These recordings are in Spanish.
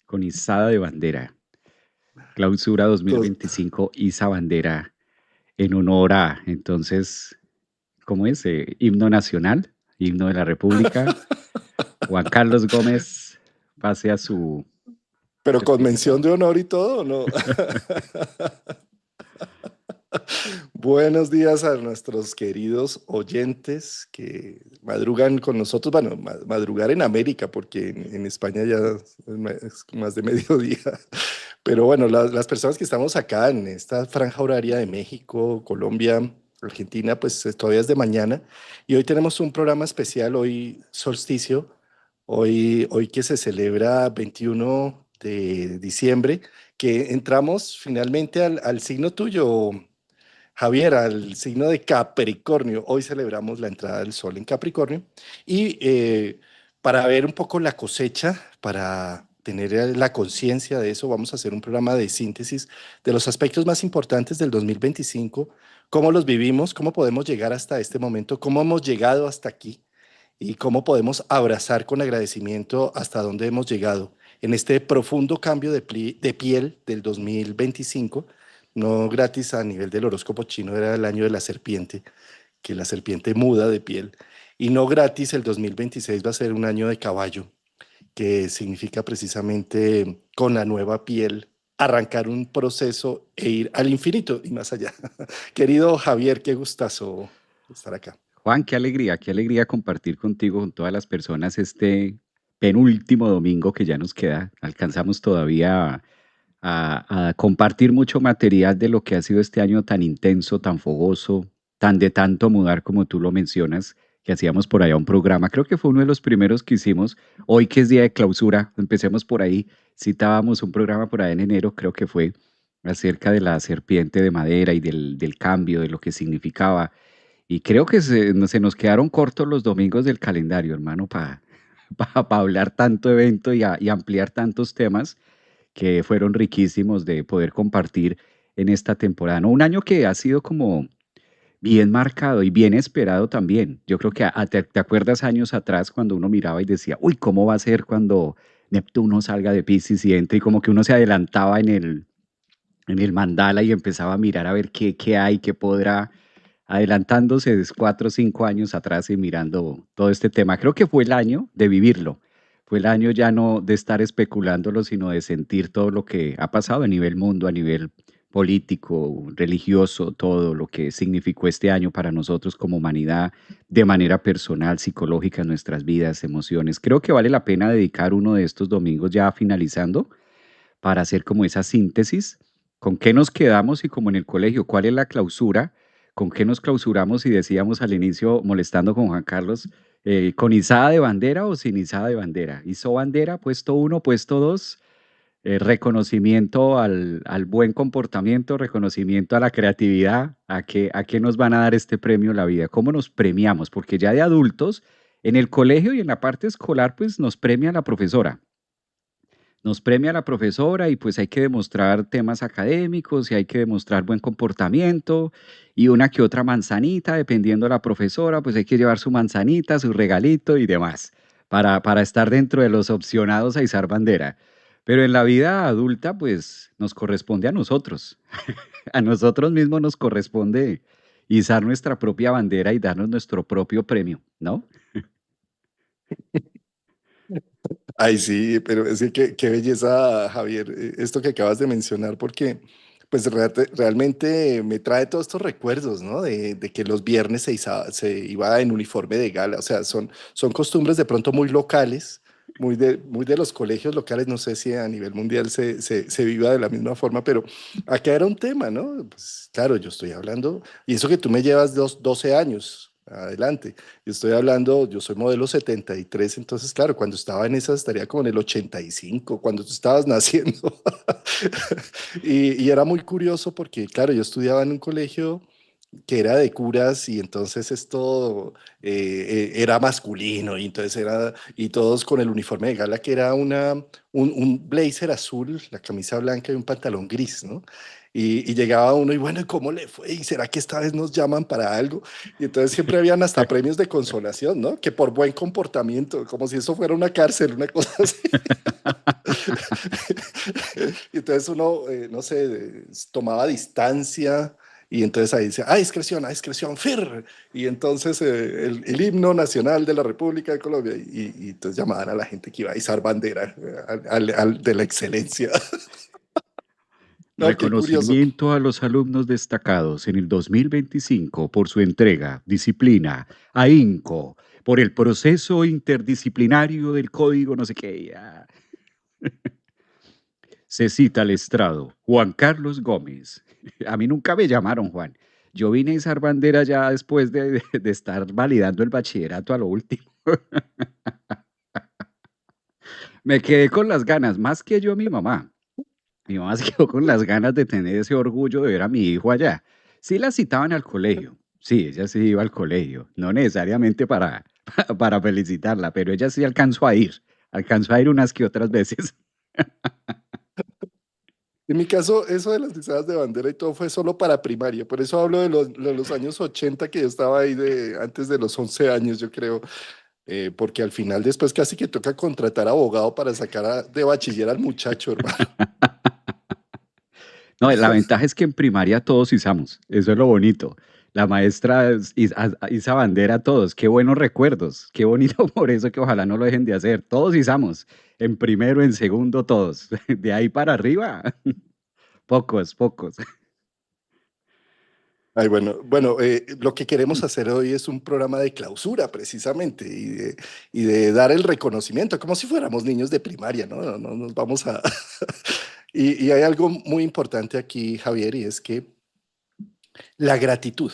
con izada de bandera. Clausura To- 2025, iza bandera en honor a, entonces, ¿cómo es? Himno nacional, himno de la República. Juan Carlos Gómez pase a su Pero con mención certificado. de honor y todo, ¿no? Buenos días a nuestros queridos oyentes que madrugan con nosotros. Bueno, madrugar en América, porque en España ya es más de mediodía. Pero bueno, las personas que estamos acá en esta franja horaria de México, Colombia, Argentina, pues todavía es de mañana. Y hoy tenemos un programa especial, hoy solsticio, hoy que se celebra 21 de diciembre, que entramos finalmente al signo tuyo, Javier, al signo de Capricornio. Hoy celebramos la entrada del sol en Capricornio y para ver un poco la cosecha, para tener la conciencia de eso, vamos a hacer un programa de síntesis de los aspectos más importantes del 2025, cómo los vivimos, cómo podemos llegar hasta este momento, cómo hemos llegado hasta aquí y cómo podemos abrazar con agradecimiento hasta dónde hemos llegado en este profundo cambio de piel del 2025. No gratis a nivel del horóscopo chino era el año de la serpiente, que la serpiente muda de piel. Y no gratis el 2026 va a ser un año de caballo, que significa precisamente con la nueva piel arrancar un proceso e ir al infinito y más allá. Querido Javier, qué gustazo estar acá. Juan, qué alegría compartir contigo, con todas las personas, este penúltimo domingo que ya nos queda. Alcanzamos todavía a compartir mucho material de lo que ha sido este año tan intenso, tan fogoso, tan de tanto mudar como tú lo mencionas, que hacíamos por allá un programa. Creo que fue uno de los primeros que hicimos. Hoy que es día de clausura, empecemos por ahí. Citábamos un programa por ahí en enero, creo que fue acerca de la serpiente de madera y del cambio, de lo que significaba. Y creo que se nos quedaron cortos los domingos del calendario, hermano, para hablar tanto evento y ampliar tantos temas que fueron riquísimos de poder compartir en esta temporada, ¿no? Un año que ha sido como bien marcado y bien esperado también. Yo creo que te acuerdas años atrás cuando uno miraba y decía, uy, ¿cómo va a ser cuando Neptuno salga de Piscis y entre? Y como que uno se adelantaba en el mandala y empezaba a mirar a ver qué hay, qué podrá, adelantándose 4 o 5 años atrás y mirando todo este tema. Creo que fue el año de vivirlo. Fue el año ya no de estar especulándolo, sino de sentir todo lo que ha pasado a nivel mundo, a nivel político, religioso, todo lo que significó este año para nosotros como humanidad, de manera personal, psicológica, en nuestras vidas, emociones. Creo que vale la pena dedicar uno de estos domingos ya finalizando para hacer como esa síntesis, con qué nos quedamos y como en el colegio, cuál es la clausura, con qué nos clausuramos y decíamos al inicio, molestando con Juan Carlos, con izada de bandera o sin izada de bandera. Hizo bandera, puesto uno, puesto dos, reconocimiento al buen comportamiento, reconocimiento a la creatividad, a qué nos van a dar este premio en la vida, cómo nos premiamos, porque ya de adultos, en el colegio y en la parte escolar, pues nos premia la profesora, nos premia la profesora y pues hay que demostrar temas académicos y hay que demostrar buen comportamiento y una que otra manzanita, dependiendo de la profesora, pues hay que llevar su manzanita, su regalito y demás para estar dentro de los opcionados a izar bandera. Pero en la vida adulta, pues nos corresponde a nosotros. A nosotros mismos nos corresponde izar nuestra propia bandera y darnos nuestro propio premio, ¿no? Ay, sí, pero es que qué belleza, Javier, esto que acabas de mencionar, porque pues realmente me trae todos estos recuerdos, ¿no? De que los viernes se iba en uniforme de gala, o sea, son costumbres de pronto muy locales, muy de los colegios locales, no sé si a nivel mundial se viva de la misma forma, pero acá era un tema, ¿no? Pues claro, yo estoy hablando, y eso que tú me llevas 12 años. Adelante. Yo estoy hablando, yo soy modelo 73, entonces, claro, cuando estaba en esa estaría como en el 85, cuando tú estabas naciendo. Y era muy curioso porque, claro, yo estudiaba en un colegio que era de curas y entonces esto era masculino y entonces y todos con el uniforme de gala que era un blazer azul, la camisa blanca y un pantalón gris, ¿no? Y llegaba uno y bueno, ¿y cómo le fue? ¿Y será que esta vez nos llaman para algo? Y entonces siempre habían hasta premios de consolación, ¿no? Que por buen comportamiento, como si eso fuera una cárcel, una cosa así. Y entonces uno, no sé, tomaba distancia y entonces ahí decía, a discreción, FIR. Y entonces el himno nacional de la República de Colombia. Y entonces llamaban a la gente que iba a izar bandera de la excelencia. No, qué curioso. Reconocimiento a los alumnos destacados en el 2025 por su entrega, disciplina, ahínco, por el proceso interdisciplinario del código, no sé qué. Ya. Se cita al estrado, Juan Carlos Gómez. A mí nunca me llamaron, Juan. Yo vine a izar bandera ya después de estar validando el bachillerato a lo último. Me quedé con las ganas, más que yo mi mamá. Mi mamá se quedó con las ganas de tener ese orgullo de ver a mi hijo allá. Sí la citaban al colegio, sí, ella sí iba al colegio, no necesariamente para felicitarla, pero ella sí alcanzó a ir unas que otras veces. En mi caso, eso de las izadas de bandera y todo fue solo para primaria. Por eso hablo de los años 80 que yo estaba ahí antes de los 11 años, yo creo. Porque al final después casi que toca contratar abogado para sacar de bachiller al muchacho, hermano. No, la ventaja es que en primaria todos izamos, eso es lo bonito. La maestra iza bandera a todos, qué buenos recuerdos, qué bonito por eso que ojalá no lo dejen de hacer. Todos izamos, en primero, en segundo, todos. De ahí para arriba, pocos, pocos. Ay, bueno, lo que queremos hacer hoy es un programa de clausura, precisamente, y de dar el reconocimiento, como si fuéramos niños de primaria, ¿no? No nos vamos a... Y hay algo muy importante aquí, Javier, y es que la gratitud,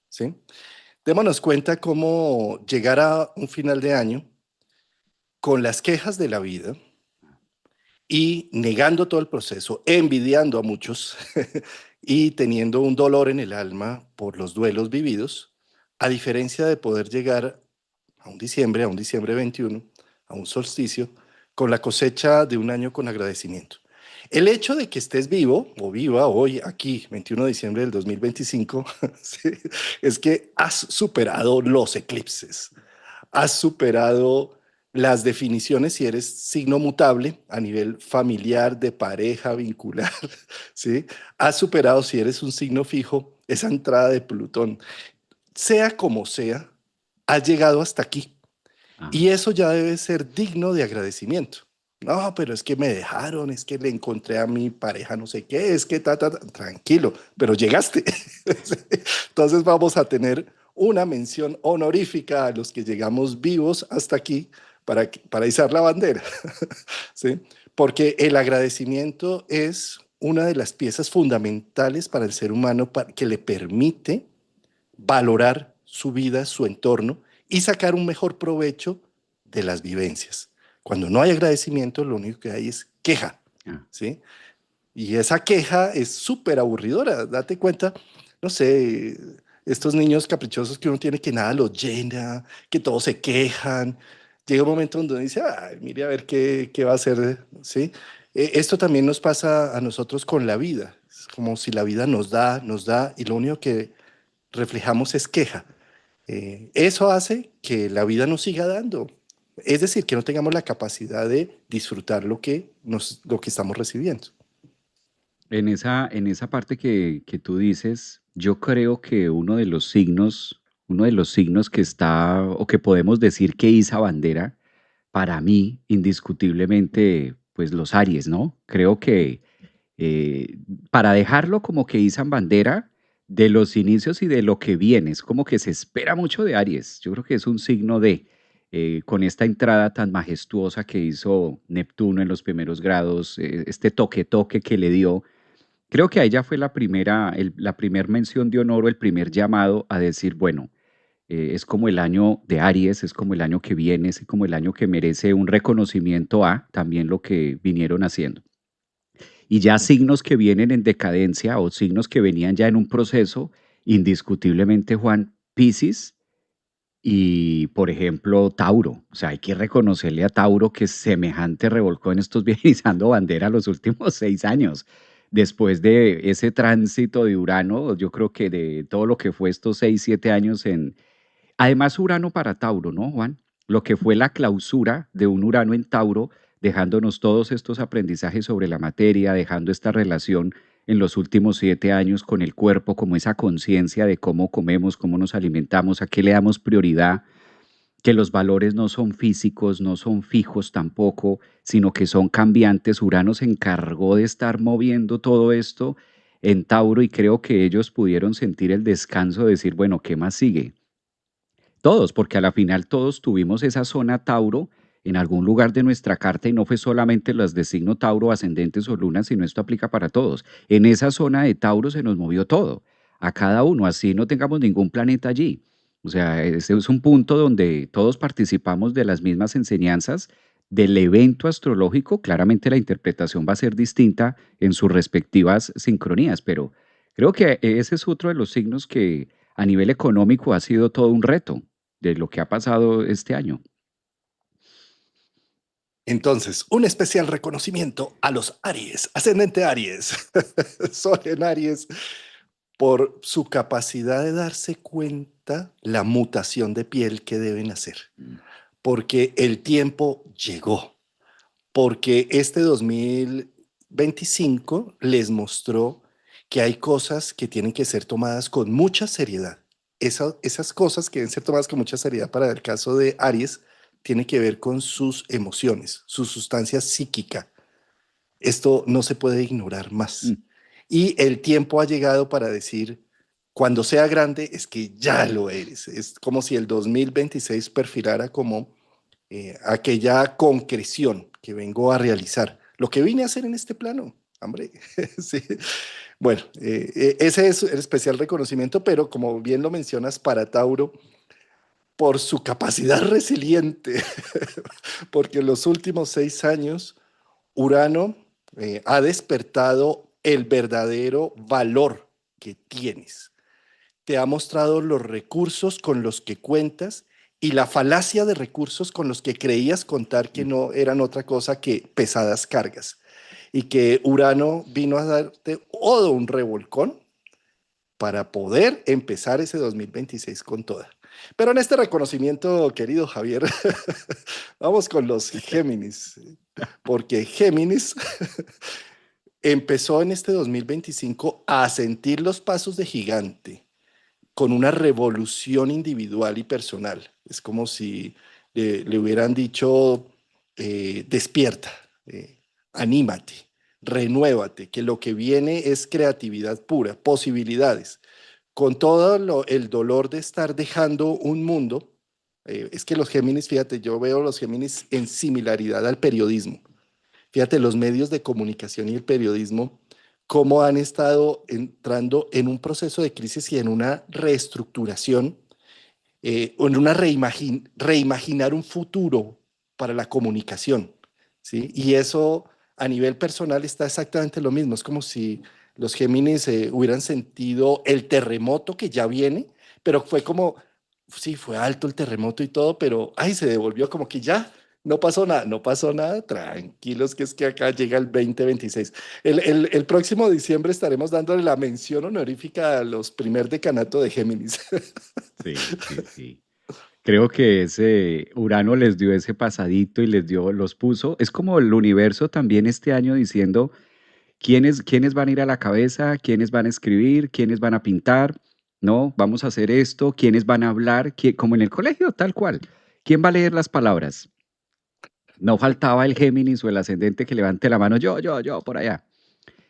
¿sí? Démonos cuenta cómo llegar a un final de año con las quejas de la vida y negando todo el proceso, envidiando a muchos y teniendo un dolor en el alma por los duelos vividos, a diferencia de poder llegar a un diciembre 21, a un solsticio, con la cosecha de un año con agradecimiento. El hecho de que estés vivo o viva hoy, aquí, 21 de diciembre del 2025, sí, es que has superado los eclipses, has superado las definiciones si eres signo mutable a nivel familiar, de pareja, vincular, ¿sí? Has superado si eres un signo fijo esa entrada de Plutón. Sea como sea, has llegado hasta aquí. Ah, Y eso ya debe ser digno de agradecimiento. No, pero es que me dejaron, es que le encontré a mi pareja no sé qué, es que tranquilo, pero llegaste. Entonces vamos a tener una mención honorífica a los que llegamos vivos hasta aquí para izar la bandera. ¿Sí? Porque el agradecimiento es una de las piezas fundamentales para el ser humano que le permite valorar su vida, su entorno y sacar un mejor provecho de las vivencias. Cuando no hay agradecimiento, lo único que hay es queja, ah. ¿sí? Y esa queja es súper aburridora. Date cuenta, no sé, estos niños caprichosos que uno tiene que nada los llena, que todos se quejan. Llega un momento donde uno dice, ay, mire a ver qué va a hacer, ¿sí? Esto también nos pasa a nosotros con la vida. Es como si la vida nos da, y lo único que reflejamos es queja. Eso hace que la vida nos siga dando. Es decir, que no tengamos la capacidad de disfrutar lo que estamos recibiendo. En esa parte que tú dices, yo creo que uno de los signos que está, o que podemos decir que iza bandera, para mí, indiscutiblemente, pues los Aries, ¿no? Creo que eh, para dejarlo como que izan bandera de los inicios y de lo que viene, es como que se espera mucho de Aries. Yo creo que es un signo con esta entrada tan majestuosa que hizo Neptuno en los primeros grados, este toque que le dio. Creo que a ella fue la primer mención de honor o el primer llamado a decir, bueno, es como el año de Aries, es como el año que viene, es como el año que merece un reconocimiento a también lo que vinieron haciendo. Y ya signos que vienen en decadencia o signos que venían ya en un proceso, indiscutiblemente Juan, Piscis y, por ejemplo, Tauro. O sea, hay que reconocerle a Tauro que semejante revolcó en estos izando bandera los últimos 6 años. Después de ese tránsito de Urano, yo creo que de todo lo que fue estos 6, 7 años en... Además, Urano para Tauro, ¿no, Juan? Lo que fue la clausura de un Urano en Tauro dejándonos todos estos aprendizajes sobre la materia, dejando esta relación en los últimos 7 años con el cuerpo, como esa conciencia de cómo comemos, cómo nos alimentamos, a qué le damos prioridad, que los valores no son físicos, no son fijos tampoco, sino que son cambiantes. Urano se encargó de estar moviendo todo esto en Tauro y creo que ellos pudieron sentir el descanso de decir, bueno, ¿qué más sigue? Todos, porque a la final todos tuvimos esa zona Tauro en algún lugar de nuestra carta y no fue solamente las de signo Tauro, ascendentes o lunas, sino esto aplica para todos. En esa zona de Tauro se nos movió todo, a cada uno, así no tengamos ningún planeta allí. O sea, ese es un punto donde todos participamos de las mismas enseñanzas del evento astrológico. Claramente la interpretación va a ser distinta en sus respectivas sincronías, pero creo que ese es otro de los signos que a nivel económico ha sido todo un reto de lo que ha pasado este año. Entonces, un especial reconocimiento a los Aries, ascendente Aries, Sol en Aries, por su capacidad de darse cuenta la mutación de piel que deben hacer, Mm. porque el tiempo llegó, porque este 2025 les mostró que hay cosas que tienen que ser tomadas con mucha seriedad. Esas cosas que deben ser tomadas con mucha seriedad para el caso de Aries tiene que ver con sus emociones, su sustancia psíquica. Esto no se puede ignorar Mm. más. Y el tiempo ha llegado para decir, cuando sea grande es que ya lo eres. Es como si el 2026 perfilara como aquella concreción que vengo a realizar, lo que vine a hacer en este plano, hombre. Sí. Bueno, ese es el especial reconocimiento, pero como bien lo mencionas, para Tauro, por su capacidad resiliente, porque en los últimos 6 años Urano ha despertado el verdadero valor que tienes. Te ha mostrado los recursos con los que cuentas y la falacia de recursos con los que creías contar que Mm. no eran otra cosa que pesadas cargas. Y que Urano vino a darte todo un revolcón para poder empezar ese 2026 con toda. Pero en este reconocimiento, querido Javier, vamos con los Géminis, porque Géminis empezó en este 2025 a sentir los pasos de gigante con una revolución individual y personal. Es como si le hubieran dicho, despierta, anímate, renuévate, que lo que viene es creatividad pura, posibilidades. Con todo el dolor de estar dejando un mundo, es que los Géminis, fíjate, yo veo los Géminis en similaridad al periodismo. Fíjate, los medios de comunicación y el periodismo, cómo han estado entrando en un proceso de crisis y en una reestructuración, o en una reimaginar un futuro para la comunicación, ¿sí? Y eso a nivel personal está exactamente lo mismo. Es como si los Géminis hubieran sentido el terremoto que ya viene, pero fue como, sí, fue alto el terremoto y todo, pero, ay, se devolvió como que ya, no pasó nada, no pasó nada, tranquilos, que es que acá llega el 2026. El próximo diciembre estaremos dándole la mención honorífica a los primer decanato de Géminis. Sí, sí, sí. Creo que ese Urano les dio ese pasadito y les dio, los puso. Es como el universo también este año diciendo quiénes van a ir a la cabeza, quiénes van a escribir, quiénes van a pintar, ¿no? Vamos a hacer esto, quiénes van a hablar, como en el colegio, tal cual. ¿Quién va a leer las palabras? No faltaba el Géminis o el ascendente que levante la mano, yo, por allá.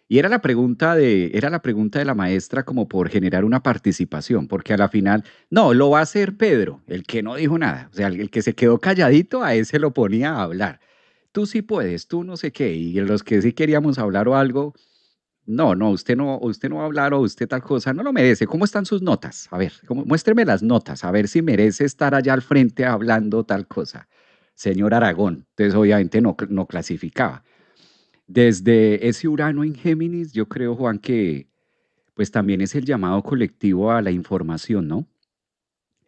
Y era la pregunta de la maestra como por generar una participación, porque a la final, no, lo va a hacer Pedro, el que no dijo nada, o sea, el que se quedó calladito, a ese lo ponía a hablar. Tú sí puedes, tú no sé qué, y los que sí queríamos hablar o algo, no, no, usted no va a hablar o usted tal cosa, no lo merece. ¿Cómo están sus notas? A ver, muéstreme las notas, a ver si merece estar allá al frente hablando tal cosa. Señor Aragón, entonces obviamente no clasificaba. Desde ese Urano en Géminis, yo creo, Juan, que pues también es el llamado colectivo a la información, ¿no?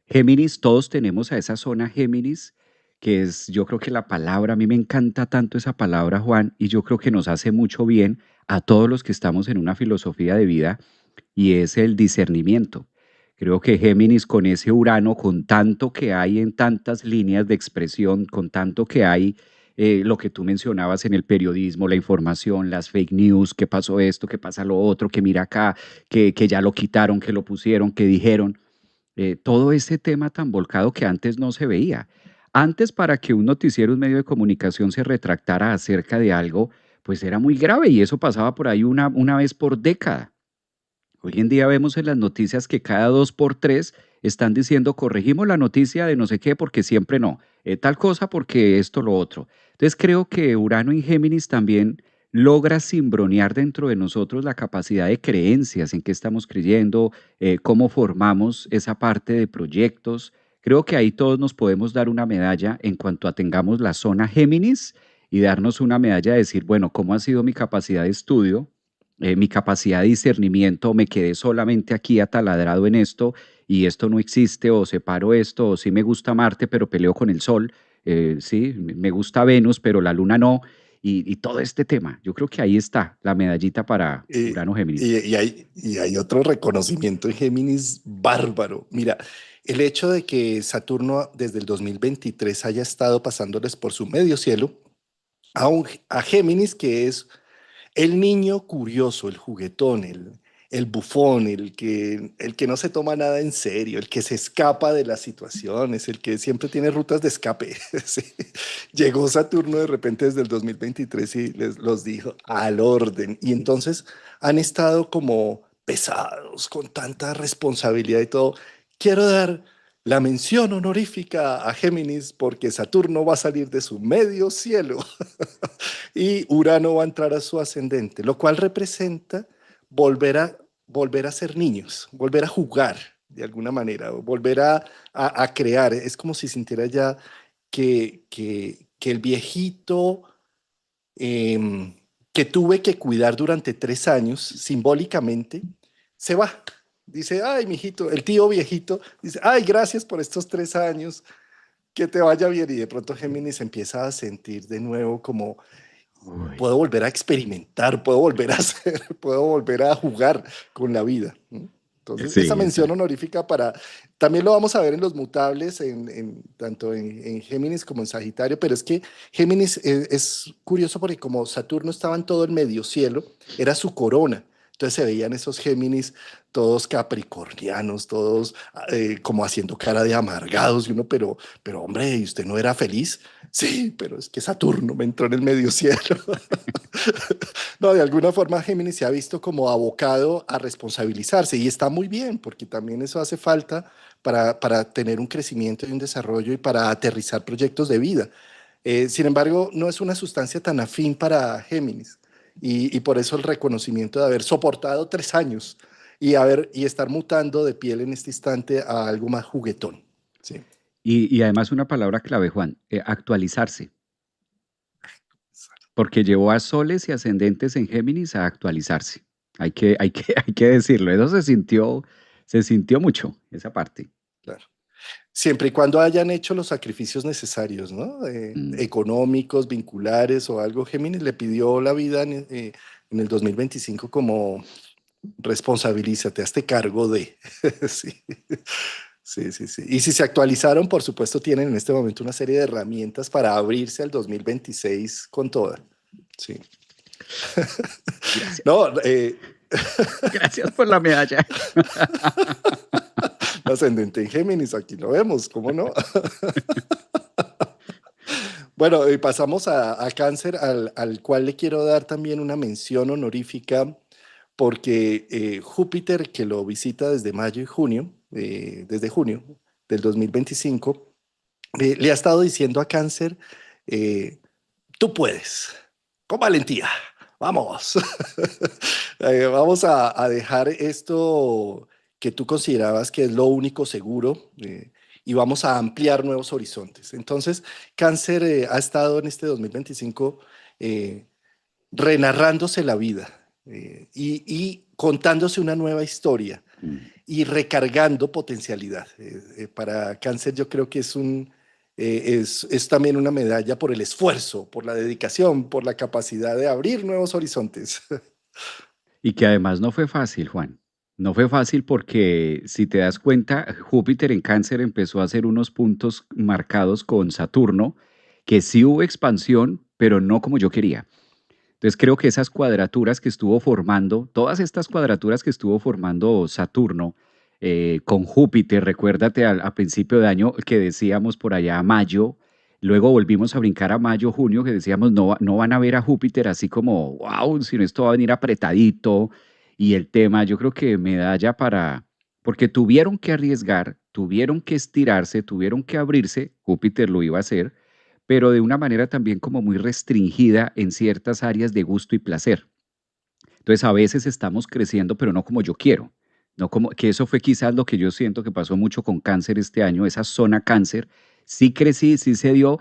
Géminis, todos tenemos a esa zona Géminis, que es, yo creo que la palabra, a mí me encanta tanto esa palabra, Juan, y yo creo que nos hace mucho bien a todos los que estamos en una filosofía de vida, y es el discernimiento. Creo que Géminis con ese Urano, con tanto que hay en tantas líneas de expresión, con tanto que hay lo que tú mencionabas en el periodismo, la información, las fake news, que pasó esto, que pasa lo otro, que mira acá, que ya lo quitaron, que lo pusieron, que dijeron, todo ese tema tan volcado que antes no se veía. Antes, para que un noticiero, un medio de comunicación se retractara acerca de algo, pues era muy grave y eso pasaba por ahí una vez por década. Hoy en día vemos en las noticias que cada dos por tres están diciendo corregimos la noticia de no sé qué porque siempre no, tal cosa porque esto, lo otro. Entonces creo que Urano en Géminis también logra cimbronear dentro de nosotros la capacidad de creencias, en qué estamos creyendo, cómo formamos esa parte de proyectos. Creo que ahí todos nos podemos dar una medalla en cuanto a tengamos la zona Géminis y darnos una medalla de decir, bueno, ¿cómo ha sido mi capacidad de estudio? Mi capacidad de discernimiento, me quedé solamente aquí ataladrado en esto y esto no existe, o separo esto, o sí me gusta Marte, pero peleo con el Sol, sí, me gusta Venus, pero la Luna no, y todo este tema. Yo creo que ahí está la medallita para Y, Urano Géminis. y hay otro reconocimiento en Géminis bárbaro. Mira, el hecho de que Saturno desde el 2023 haya estado pasándoles por su medio cielo a Géminis, que es el niño curioso, el juguetón, el bufón, el que no se toma nada en serio, el que se escapa de las situaciones, el que siempre tiene rutas de escape. Sí. Llegó Saturno de repente desde el 2023 y los dijo al orden. Y entonces han estado como pesados, con tanta responsabilidad y todo. Quiero dar la mención honorífica a Géminis porque Saturno va a salir de su medio cielo y Urano va a entrar a su ascendente, lo cual representa volver a, volver a ser niños, volver a jugar de alguna manera, volver a crear. Es como si sintiera ya que el viejito eh, que tuve que cuidar durante 3 años, simbólicamente, se va. Dice, ay, mijito, el tío viejito, dice, ay, gracias por estos 3 años, que te vaya bien. Y de pronto Géminis empieza a sentir de nuevo como Uy, puedo volver a experimentar, puedo volver a hacer, puedo volver a jugar con la vida. Entonces, esa sí, mención exacto. honorífica también lo vamos a ver en los mutables, tanto en Géminis como en Sagitario, pero es que Géminis es curioso porque como Saturno estaba en todo el medio cielo, era su corona. Entonces se veían esos Géminis todos capricornianos, todos como haciendo cara de amargados, y uno, pero hombre, ¿y usted no era feliz? Sí, pero es que Saturno me entró en el medio cielo. No, de alguna forma Géminis se ha visto como abocado a responsabilizarse y está muy bien, porque también eso hace falta para tener un crecimiento y un desarrollo y para aterrizar proyectos de vida. Sin embargo, no es una sustancia tan afín para Géminis y por eso el reconocimiento de haber soportado 3 años y estar mutando de piel en este instante a algo más juguetón. Sí. Y además una palabra clave, Juan, actualizarse, porque llevó a soles y ascendentes en Géminis a actualizarse. Hay que decirlo, eso se sintió mucho, esa parte. Claro. Siempre y cuando hayan hecho los sacrificios necesarios, ¿no? Mm. Económicos, vinculares o algo. Géminis le pidió la vida en el 2025 como responsabilízate, hazte cargo de. Sí, sí, sí, sí. Y si se actualizaron, por supuesto, tienen en este momento una serie de herramientas para abrirse al 2026 con toda. Sí. Gracias. No, Gracias por la medalla. ascendente en Géminis, aquí lo vemos, ¿cómo no? Bueno, y pasamos a Cáncer, al cual le quiero dar también una mención honorífica, porque Júpiter, que lo visita desde mayo y junio, desde junio del 2025, le ha estado diciendo a Cáncer, eh, tú puedes, con valentía, vamos, vamos a dejar esto que tú considerabas que es lo único seguro y vamos a ampliar nuevos horizontes. Entonces, Cáncer ha estado en este 2025 eh, renarrándose la vida y contándose una nueva historia Mm. y recargando potencialidad. Para Cáncer yo creo que es también una medalla por el esfuerzo, por la dedicación, por la capacidad de abrir nuevos horizontes. Y que además no fue fácil, Juan. No fue fácil porque si te das cuenta, Júpiter en Cáncer empezó a hacer unos puntos marcados con Saturno que sí hubo expansión, pero no como yo quería. Entonces creo que esas cuadraturas que estuvo formando, todas estas cuadraturas que estuvo formando Saturno con Júpiter, recuérdate a principio de año que decíamos por allá mayo, luego volvimos a brincar a mayo, junio, que decíamos no van a ver a Júpiter así como, wow, sino esto va a venir apretadito. Y el tema, yo creo que medalla para, porque tuvieron que arriesgar, tuvieron que estirarse, tuvieron que abrirse, Júpiter lo iba a hacer, pero de una manera también como muy restringida en ciertas áreas de gusto y placer. Entonces a veces estamos creciendo, pero no como yo quiero. No como, que eso fue quizás lo que yo siento que pasó mucho con cáncer este año, esa zona cáncer. Sí crecí, sí se dio,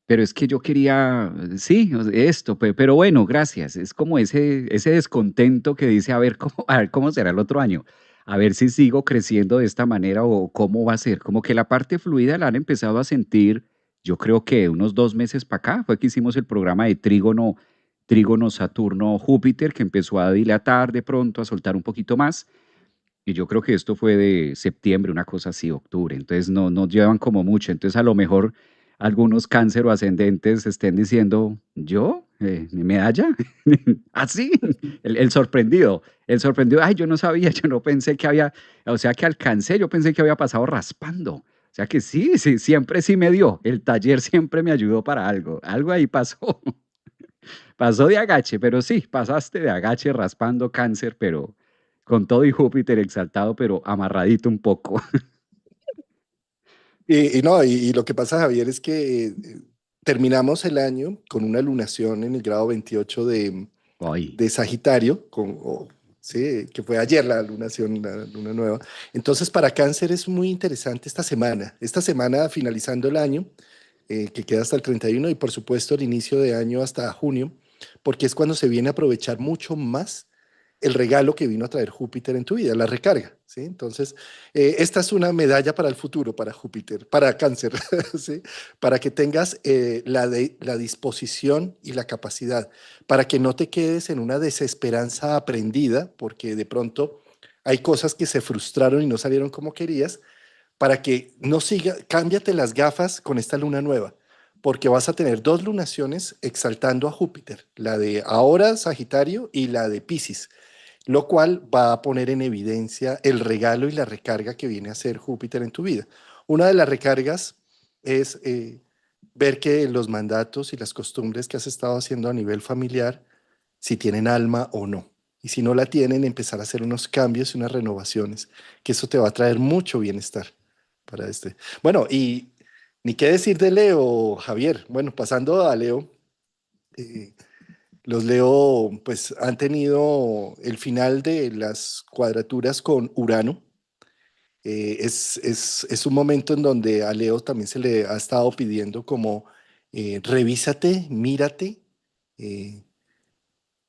pero es que yo quería, sí, esto, pero bueno, gracias. Es como ese descontento que dice, a ver cómo, a ver cómo será el otro año, a ver si sigo creciendo de esta manera o cómo va a ser. Como que la parte fluida la han empezado a sentir, yo creo que unos 2 meses para acá, fue que hicimos el programa de Trígono, Trígono Saturno Júpiter, que empezó a dilatar de pronto, a soltar un poquito más. Y yo creo que esto fue de septiembre, una cosa así, octubre. Entonces no llevan como mucho. Entonces a lo mejor algunos cáncer o ascendentes estén diciendo, ¿yo? ¿Mi medalla? ¿Así? El sorprendido, ay, yo no sabía, yo no pensé que había, o sea que alcancé, yo pensé que había pasado raspando. O sea que sí, sí, siempre sí me dio. El taller siempre me ayudó para algo. Algo ahí pasó. Pasó de agache, pero sí, pasaste de agache raspando cáncer, pero con todo y Júpiter exaltado, pero amarradito un poco. Y no, y lo que pasa, Javier, es que terminamos el año con una lunación en el grado 28 Ay, de Sagitario, sí, que fue ayer la lunación, la luna nueva. Entonces, para Cáncer es muy interesante esta semana finalizando el año, que queda hasta el 31 y por supuesto el inicio de año hasta junio, porque es cuando se viene a aprovechar mucho más el regalo que vino a traer Júpiter en tu vida, la recarga, ¿sí? Entonces, esta es una medalla para el futuro, para Júpiter, para Cáncer, ¿sí? Para que tengas la disposición y la capacidad, para que no te quedes en una desesperanza aprendida, porque de pronto hay cosas que se frustraron y no salieron como querías, para que no siga, cámbiate las gafas con esta luna nueva, porque vas a tener dos lunaciones exaltando a Júpiter, la de ahora Sagitario y la de Piscis, lo cual va a poner en evidencia el regalo y la recarga que viene a ser Júpiter en tu vida. Una de las recargas es ver que los mandatos y las costumbres que has estado haciendo a nivel familiar, si tienen alma o no. Y si no la tienen, empezar a hacer unos cambios y unas renovaciones, que eso te va a traer mucho bienestar para este. Bueno, y ni qué decir de Leo, Javier. Bueno, pasando a Leo, eh, los Leo pues han tenido el final de las cuadraturas con Urano. Es un momento en donde a Leo también se le ha estado pidiendo como revísate, mírate, eh,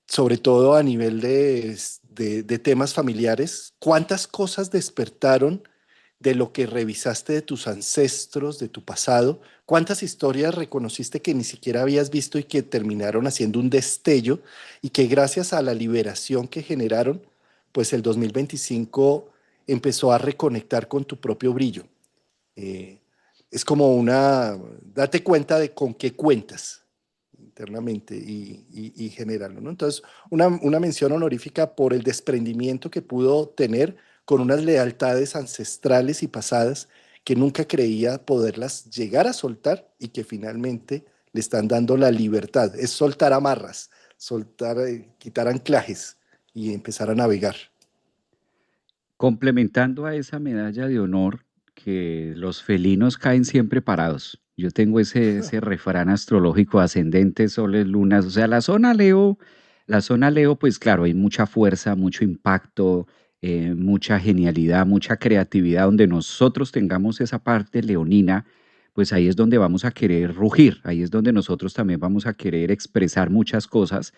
sobre todo a nivel de temas familiares. ¿Cuántas cosas despertaron de lo que revisaste de tus ancestros, de tu pasado? ¿Cuántas historias reconociste que ni siquiera habías visto y que terminaron haciendo un destello y que gracias a la liberación que generaron, pues el 2025 empezó a reconectar con tu propio brillo? Eh, es como date cuenta de con qué cuentas internamente y generarlo, ¿no? Entonces, una mención honorífica por el desprendimiento que pudo tener con unas lealtades ancestrales y pasadas que nunca creía poderlas llegar a soltar y que finalmente le están dando la libertad. Es soltar amarras, soltar, quitar anclajes y empezar a navegar. complementando a esa medalla de honor, que los felinos caen siempre parados. Yo tengo ese refrán astrológico, ascendentes, soles, lunas, o sea, la zona Leo, pues claro, hay mucha fuerza, mucho impacto, mucha genialidad, mucha creatividad, donde nosotros tengamos esa parte leonina, pues ahí es donde vamos a querer rugir, ahí es donde nosotros también vamos a querer expresar muchas cosas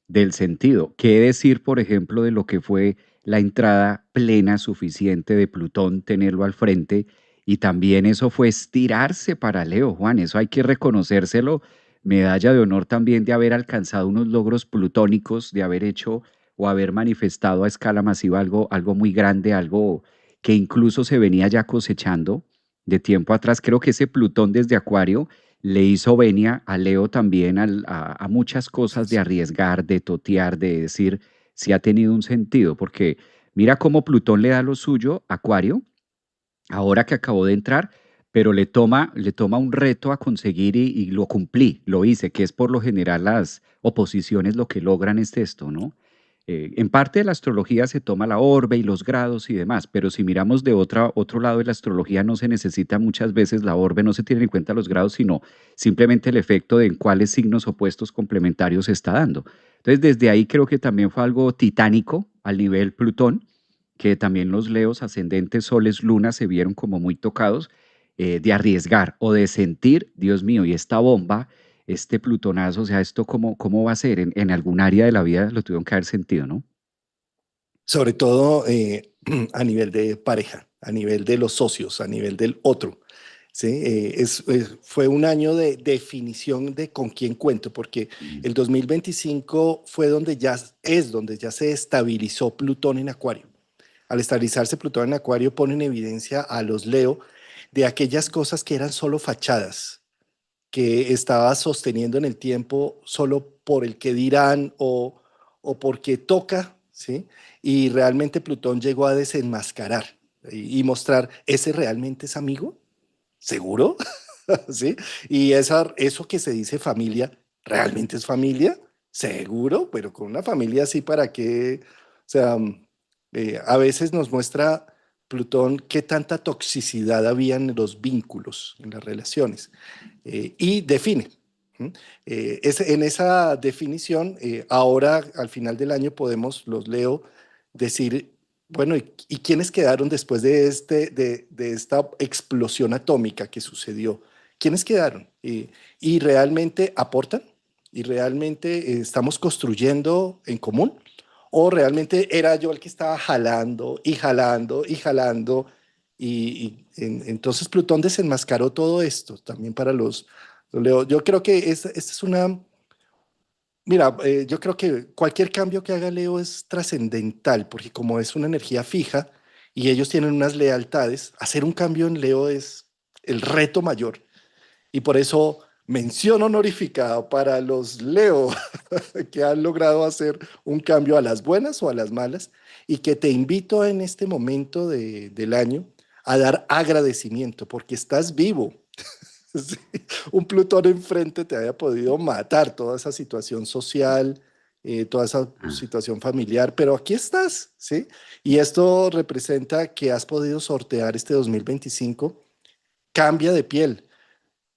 del sentido. ¿Qué decir, por ejemplo, de lo que fue la entrada plena suficiente de Plutón, tenerlo al frente? Y también eso fue estirarse para Leo, Juan, eso hay que reconocérselo. Medalla de honor también de haber alcanzado unos logros plutónicos, de haber hecho o haber manifestado a escala masiva algo muy grande, algo que incluso se venía ya cosechando. de tiempo atrás. Creo que ese Plutón desde Acuario le hizo venia a Leo también a muchas cosas de arriesgar, de totear, de decir si ha tenido un sentido, porque mira cómo Plutón le da lo suyo a Acuario ahora que acabó de entrar, pero le toma un reto a conseguir y lo cumplí, lo hice, que es por lo general las oposiciones lo que logran es esto, ¿no? En parte de la astrología se toma la orbe y los grados y demás, pero si miramos de otro lado de la astrología no se necesita muchas veces la orbe, no se tienen en cuenta los grados, sino simplemente el efecto de en cuáles signos opuestos complementarios se está dando. Entonces, desde ahí creo que también fue algo titánico al nivel Plutón, que también los leos ascendentes, soles, lunas se vieron como muy tocados de arriesgar o de sentir, Dios mío, y esta bomba, este plutonazo, o sea, esto cómo va a ser en algún área de la vida lo tuvieron que haber sentido, ¿no? Sobre todo a nivel de pareja, a nivel de los socios, a nivel del otro. ¿Sí? Fue un año de definición de con quién cuento, porque Mm. el 2025 fue donde ya se estabilizó Plutón en Acuario. Al estabilizarse Plutón en Acuario pone en evidencia a los Leo de aquellas cosas que eran solo fachadas, que estaba sosteniendo en el tiempo solo por el que dirán o porque toca, ¿sí? Y realmente Plutón llegó a desenmascarar y mostrar, ¿ese realmente es amigo? ¿Seguro? ¿Sí? Y eso que se dice familia, ¿realmente es familia? ¿Seguro? Pero con una familia así, ¿para qué? O sea, a veces nos muestra Plutón qué tanta toxicidad había en los vínculos, en las relaciones, y define. ¿Mm? En esa definición, ahora al final del año podemos, los leo, decir, bueno, ¿y quiénes quedaron después de esta explosión atómica que sucedió? ¿Quiénes quedaron? ¿Y realmente aportan? ¿Y realmente estamos construyendo en común? ¿O realmente era yo el que estaba jalando y jalando y jalando? Entonces Plutón desenmascaró todo esto también para los Leo. Yo creo que esta es una. Mira, yo creo que cualquier cambio que haga Leo es trascendental, porque como es una energía fija y ellos tienen unas lealtades, hacer un cambio en Leo es el reto mayor. Y por eso mención honorífica para los Leo que han logrado hacer un cambio a las buenas o a las malas, y que te invito en este momento del año a dar agradecimiento porque estás vivo. Sí, un Plutón enfrente te haya podido matar toda esa situación social, toda esa Ah, situación familiar, pero aquí estás, ¿sí? Y esto representa que has podido sortear este 2025. Cambia de piel,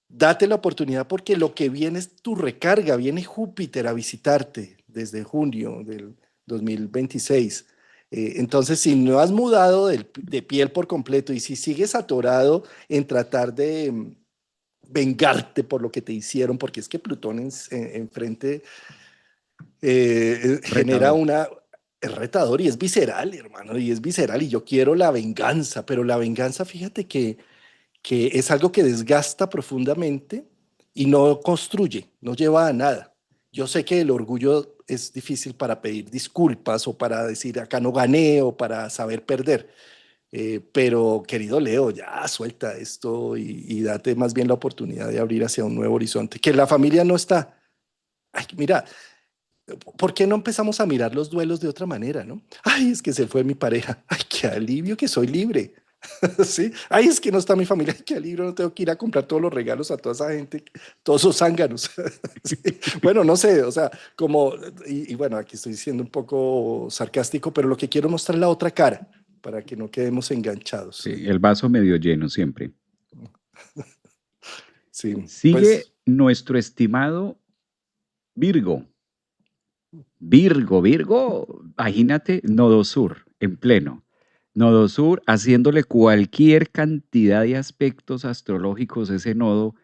date la oportunidad porque lo que viene es tu recarga, viene Júpiter a visitarte desde junio del 2026. Entonces, si no has mudado de piel por completo y si sigues atorado en tratar de vengarte por lo que te hicieron, porque es que Plutón enfrente genera retador. una. Es retador y es visceral, hermano, y es visceral, y yo quiero la venganza, pero la venganza, fíjate que es algo que desgasta profundamente y no construye, no lleva a nada. Yo sé que el orgullo es difícil para pedir disculpas o para decir acá no gané o para saber perder, pero querido Leo, ya suelta esto y date más bien la oportunidad de abrir hacia un nuevo horizonte, que la familia no está. Ay, mira, ¿por qué no empezamos a mirar los duelos de otra manera, no? Ay, es que se fue mi pareja. Ay, qué alivio que soy libre. Sí, ay, es que no está mi familia. Ay, qué alivio, no tengo que ir a comprar todos los regalos a toda esa gente, todos esos zánganos. Sí. Bueno, no sé, o sea, como, y bueno, aquí estoy siendo un poco sarcástico, pero lo que quiero mostrar es la otra cara, para que no quedemos enganchados. Sí, el vaso medio lleno siempre. Sí, Sigue pues nuestro estimado Virgo. Virgo, imagínate, Nodo Sur, en pleno. Nodo Sur, haciéndole cualquier cantidad de aspectos astrológicos a ese nodo,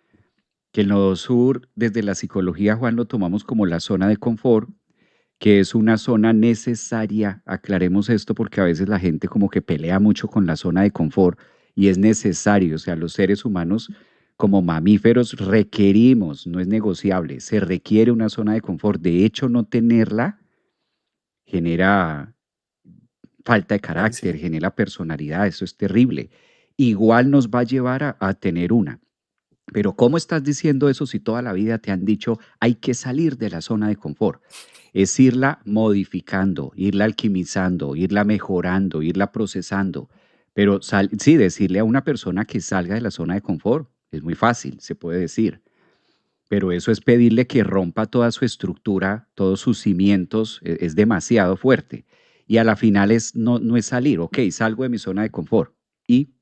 que el Nodo Sur, desde la psicología, Juan, lo tomamos como la zona de confort, que es una zona necesaria. Aclaremos esto porque a veces la gente como que pelea mucho con la zona de confort y es necesario, o sea, los seres humanos como mamíferos requerimos, no es negociable, se requiere una zona de confort. De hecho, no tenerla genera falta de carácter, malísimo. genera personalidad, eso es terrible. igual nos va a llevar a tener una. Pero ¿cómo estás diciendo eso si toda la vida te han dicho hay que salir de la zona de confort? Es irla modificando, irla alquimizando, irla mejorando, irla procesando. Pero sí, decirle a una persona que salga de la zona de confort es muy fácil, se puede decir. Pero eso es pedirle que rompa toda su estructura, todos sus cimientos, es demasiado fuerte. Y a la final no es salir, ok, salgo de mi zona de confort y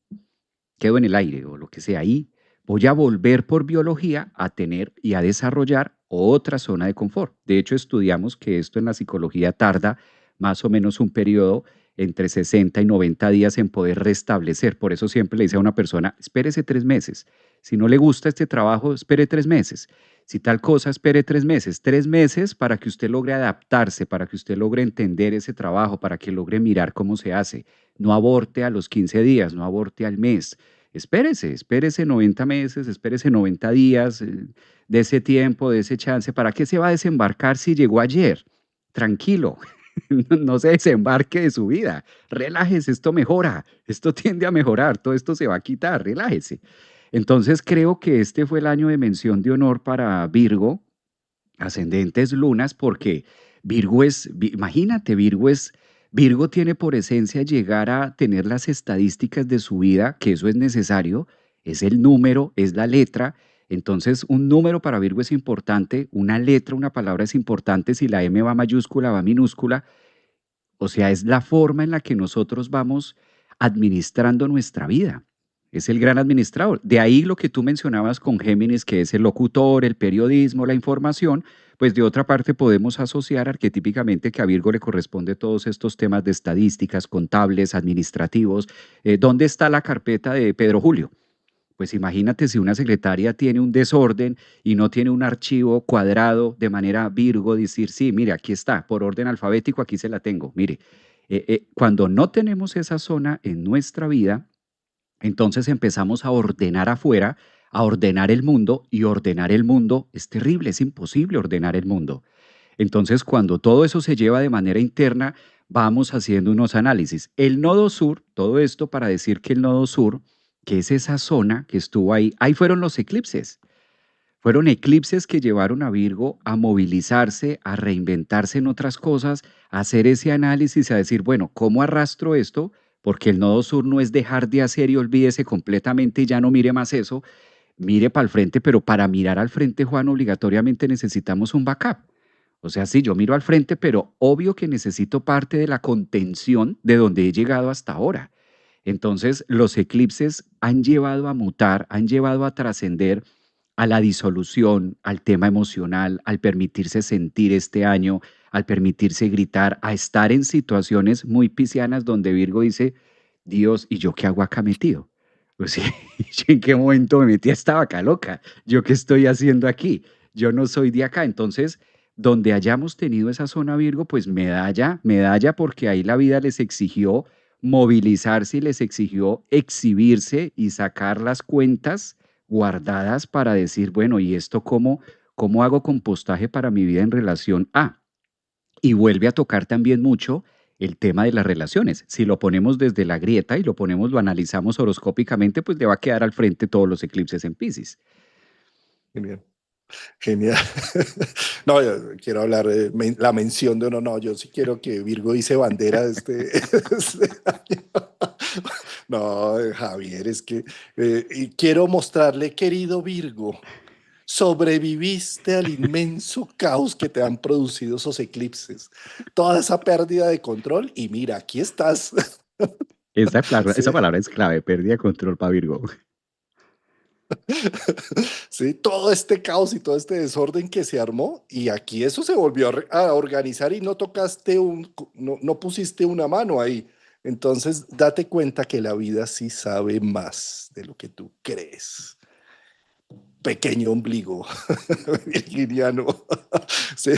quedo en el aire o lo que sea, ahí voy a volver por biología a tener y a desarrollar otra zona de confort. De hecho, estudiamos que esto en la psicología tarda más o menos un periodo entre 60 y 90 días en poder restablecer. Por eso siempre le dice a una persona, espérese 3 meses. Si no le gusta este trabajo, espere 3 meses. Si tal cosa, espere 3 meses. 3 meses para que usted logre adaptarse, para que usted logre entender ese trabajo, para que logre mirar cómo se hace. No aborte a los 15 días, no aborte al mes. Espérese 90 meses, espérese 90 días, de ese tiempo, de ese chance. ¿Para qué se va a desembarcar si llegó ayer? Tranquilo, no se desembarque de su vida. Relájese, esto mejora, esto tiende a mejorar, todo esto se va a quitar, relájese. Entonces creo que este fue el año de mención de honor para Virgo, ascendentes lunas, porque imagínate, Virgo tiene por esencia llegar a tener las estadísticas de su vida, que eso es necesario, es el número, es la letra. Entonces, un número para Virgo es importante, una letra, una palabra es importante, si la M va mayúscula, va minúscula, o sea, es la forma en la que nosotros vamos administrando nuestra vida. Es el gran administrador. De ahí lo que tú mencionabas con Géminis, que es el locutor, el periodismo, la información, pues de otra parte podemos asociar arquetípicamente que a Virgo le corresponde todos estos temas de estadísticas, contables, administrativos. ¿Dónde está la carpeta de Pedro Julio? Pues imagínate si una secretaria tiene un desorden y no tiene un archivo cuadrado de manera Virgo, decir, sí, mire, aquí está, por orden alfabético, aquí se la tengo. Mire, cuando no tenemos esa zona en nuestra vida, entonces empezamos a ordenar afuera, a ordenar el mundo, y ordenar el mundo es terrible, es imposible ordenar el mundo. Entonces, cuando todo eso se lleva de manera interna, vamos haciendo unos análisis. El nodo sur, todo esto para decir que el nodo sur, que es esa zona que estuvo ahí fueron los eclipses. Fueron eclipses que llevaron a Virgo a movilizarse, a reinventarse en otras cosas, a hacer ese análisis, a decir, bueno, ¿cómo arrastro esto? Porque el nodo sur no es dejar de hacer y olvídese completamente y ya no mire más eso, mire para el frente, pero para mirar al frente, Juan, obligatoriamente necesitamos un backup. O sea, sí, yo miro al frente, pero obvio que necesito parte de la contención de donde he llegado hasta ahora. Entonces, los eclipses han llevado a mutar, han llevado a trascender a la disolución, al tema emocional, al permitirse sentir este año, al permitirse gritar, a estar en situaciones muy piscianas donde Virgo dice, Dios, ¿y yo qué hago acá metido? O sea, ¿yo en qué momento me metí a esta vaca loca? ¿Yo qué estoy haciendo aquí? Yo no soy de acá. Entonces, donde hayamos tenido esa zona Virgo, pues medalla, medalla, porque ahí la vida les exigió movilizarse y les exigió exhibirse y sacar las cuentas guardadas para decir, bueno, ¿y esto cómo hago compostaje para mi vida en relación a? Y vuelve a tocar también mucho el tema de las relaciones. Si lo ponemos desde la grieta y lo analizamos horoscópicamente, pues le va a quedar al frente todos los eclipses en Piscis. Genial. Genial. No, yo quiero hablar de la mención de uno. No, yo sí quiero que Virgo dice bandera de este año. No, Javier, es que y quiero mostrarle, querido Virgo, sobreviviste al inmenso caos que te han producido esos eclipses, toda esa pérdida de control y mira, aquí estás. Esa Sí. palabra es clave, pérdida de control para Virgo. Sí, todo este caos y todo este desorden que se armó y aquí eso se volvió a organizar y no tocaste no pusiste una mano ahí. Entonces, date cuenta que la vida sí sabe más de lo que tú crees. Pequeño ombligo virginiano. Sí.